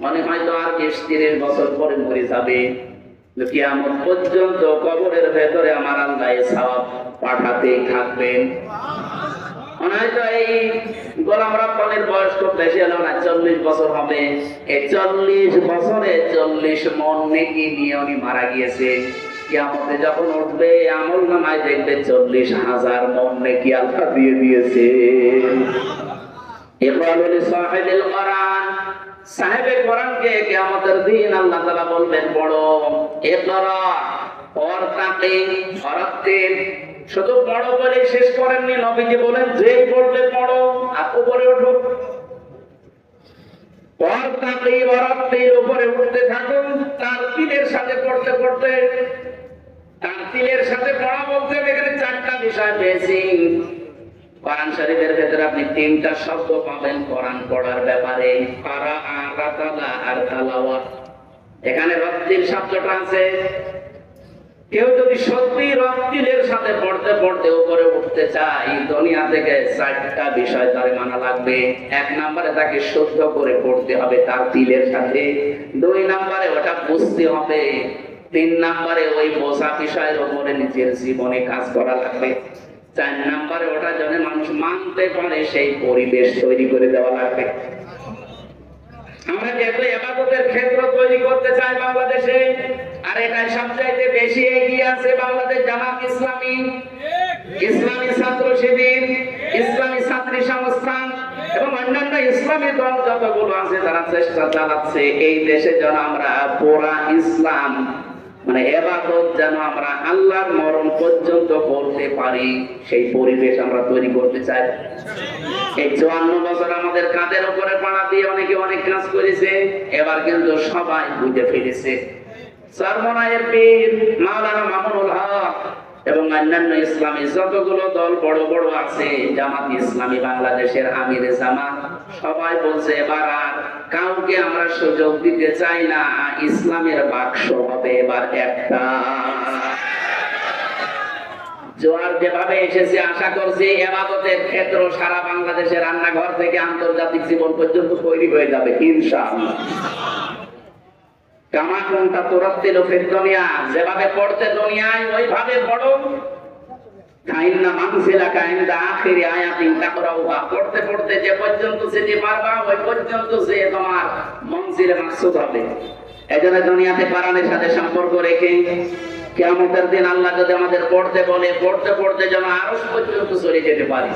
মনে হয়তো আর 20-30 বছর পরে মরে যাবে, কিয়ামত পর্যন্ত কবরের ভেতরে আমার আল্লাহ সওয়াব পাঠাতে থাকবেন। হয়তো এই গোলাম রব্বানির বয়স খুব বেশি হলো না, 40 বছর হবে। এই 40 বছরে 40 মন নেকি নিয়ে উনি মারা গিয়েছে। কিয়ামতে যখন উঠবে, আমল নামায় দেখবে 40,000 মন নেকি আল্লাহ দিয়ে দিয়েছে। ইকরালুল সাহিবিল কোরআন, সাহেবে কোরআনকে কিয়ামতের দিন আল্লাহ তাআলা বলবেন, পড়ো, ইকরা ওয়ারতাকি ওয়ারাত্তিল। শুধু পড়ো বলে শেষ করেননি, নবীজি বলেন যেই পড়বে পড়ো আর উপরে ওঠো। ওয়ারতাকি ওয়ারাত্তিল, উপরে উঠতে থাকুন, তার তিলের সাথে পড়তে পড়তে। তার তিলের সাথে পড়া বলতে এখানে 4টা বিষয় পেয়েছি। কোরআন শরীফের ভেতরে আপনি 3টা শব্দ পাবেন কোরআন পড়ার ব্যাপারে, কারা আর তালাওয়াত। এখানে রত্তিল শব্দটা আছে। কেউ যদি সত্যি রত্তিলের সাথে পড়তে পড়তে উপরে উঠতে চায়, দুনিয়া থেকে 4টা বিষয় তার মানা লাগবে। 1 নম্বরে তাকে শুদ্ধ করে পড়তে হবে তার তিলের সাথে, 2 নম্বরে ওটা বুঝতে হবে, 3 নম্বরে ওই বোঝা বিষয়ের উপরে নিজের জীবনে কাজ করা লাগবে, 4 নম্বরে ওটা যেন মানুষ মানতে পারে সেই পরিবেশ তৈরি করে দেওয়া লাগবে। আমরা যেহেতু ইবাদতের ক্ষেত্র তৈরি করতে চাই বাংলাদেশে, আর এটাই সবচাইতে বেশি এগিয়ে আছে বাংলাদেশ জামাত ইসলামী, ইসলামী ছাত্র শিবির, ইসলামী ছাত্রী সংস্থান এবং অন্যান্য ইসলামী দল যতগুলো আছে, তারা চেষ্টা চালাচ্ছে এই দেশে যেন আমরা পুরা ইসলাম মানে ইবাদত যেন আমরা আল্লাহর মরণ পর্যন্ত করতে পারি, সেই পরিবেশ আমরা তৈরি করতে চাই। এই 54 বছর আমাদের কাঁধের উপরে পাড়া দিয়ে অনেকে অনেক কাজ করেছে, এবার কিন্তু সবাই বুঝে ফেলেছে। সরমনায়ের পীর মাওলানা মামুনুল হক এবং অন্যান্য ইসলামী যতগুলো দল বড় বড় আছে, জামাত ইসলামী বাংলাদেশের আমিরে জামাত, সবাই বলছে এবার আর কাউকে আমরা সুযোগ দিতে চাই না, ইসলামের বাক্স হবে এবার একটা। জোয়ার যেভাবে এসেছে, আশা করছি ইবাদতের ক্ষেত্র সারা বাংলাদেশের রান্নাঘর থেকে আন্তর্জাতিক জীবন পর্যন্ত তৈরি হয়ে যাবে ইনশাআল্লাহ। কামা কোনটা তোরাত্তিল ফিদ দুনিয়া, যেভাবে পড়তে দুনিয়ায় ওইভাবে পড়ো। কাইন্না মানসিলা কাইন্দা আখিরি আয়াতিন তাকরাউহা, পড়তে পড়তে যে পর্যন্ত যেতে পারবা ওই পর্যন্ত যে তোমার মনজিলে মাকসুদ হবে। এজন্য দুনিয়াতে কোরআনের সাথে সম্পর্ক রেখে কিয়ামতের দিন আল্লাহ যদি আমাদের পড়তে বলে, পড়তে পড়তে যেন আরশ পর্যন্ত চলে যেতে পারি।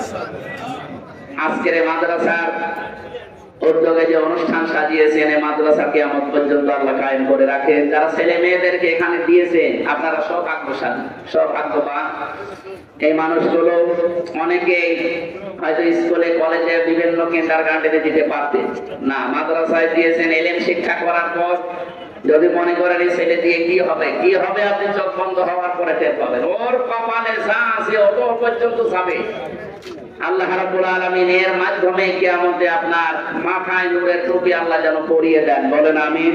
আজকের মাদ্রাসার উদ্যোগে যে অনুষ্ঠান সাজিয়েছেন, এই মাদ্রাসা কিয়ামত পর্যন্ত আল্লাহ কায়েম করে রাখে। যারা ছেলে মেয়েদেরকে এখানে দিয়েছেন, আপনারা সৌভাগ্যশালী, সৌভাগ্যবান। এই মানুষগুলো অনেকে হয়তো স্কুলে কলেজে বিভিন্ন কিন্ডারগার্টেনে দিতে পারতেন না, মাদ্রাসায় দিয়েছেন। এলেম শিক্ষা করার পর যদি মনে করেন এই ছেলে দিয়ে কি হবে আপনি চোখ বন্ধ হওয়ার পরে টের পাবেন। ওর কপালে যা আছে অত পর্যন্ত যাবে। আল্লাহ রাব্বুল আলামিন এর মাধ্যমে কিয়ামতে আপনার মাথায় নূরের টুপি আল্লাহ যেন পরিয়ে দেন, বলেন আমিন।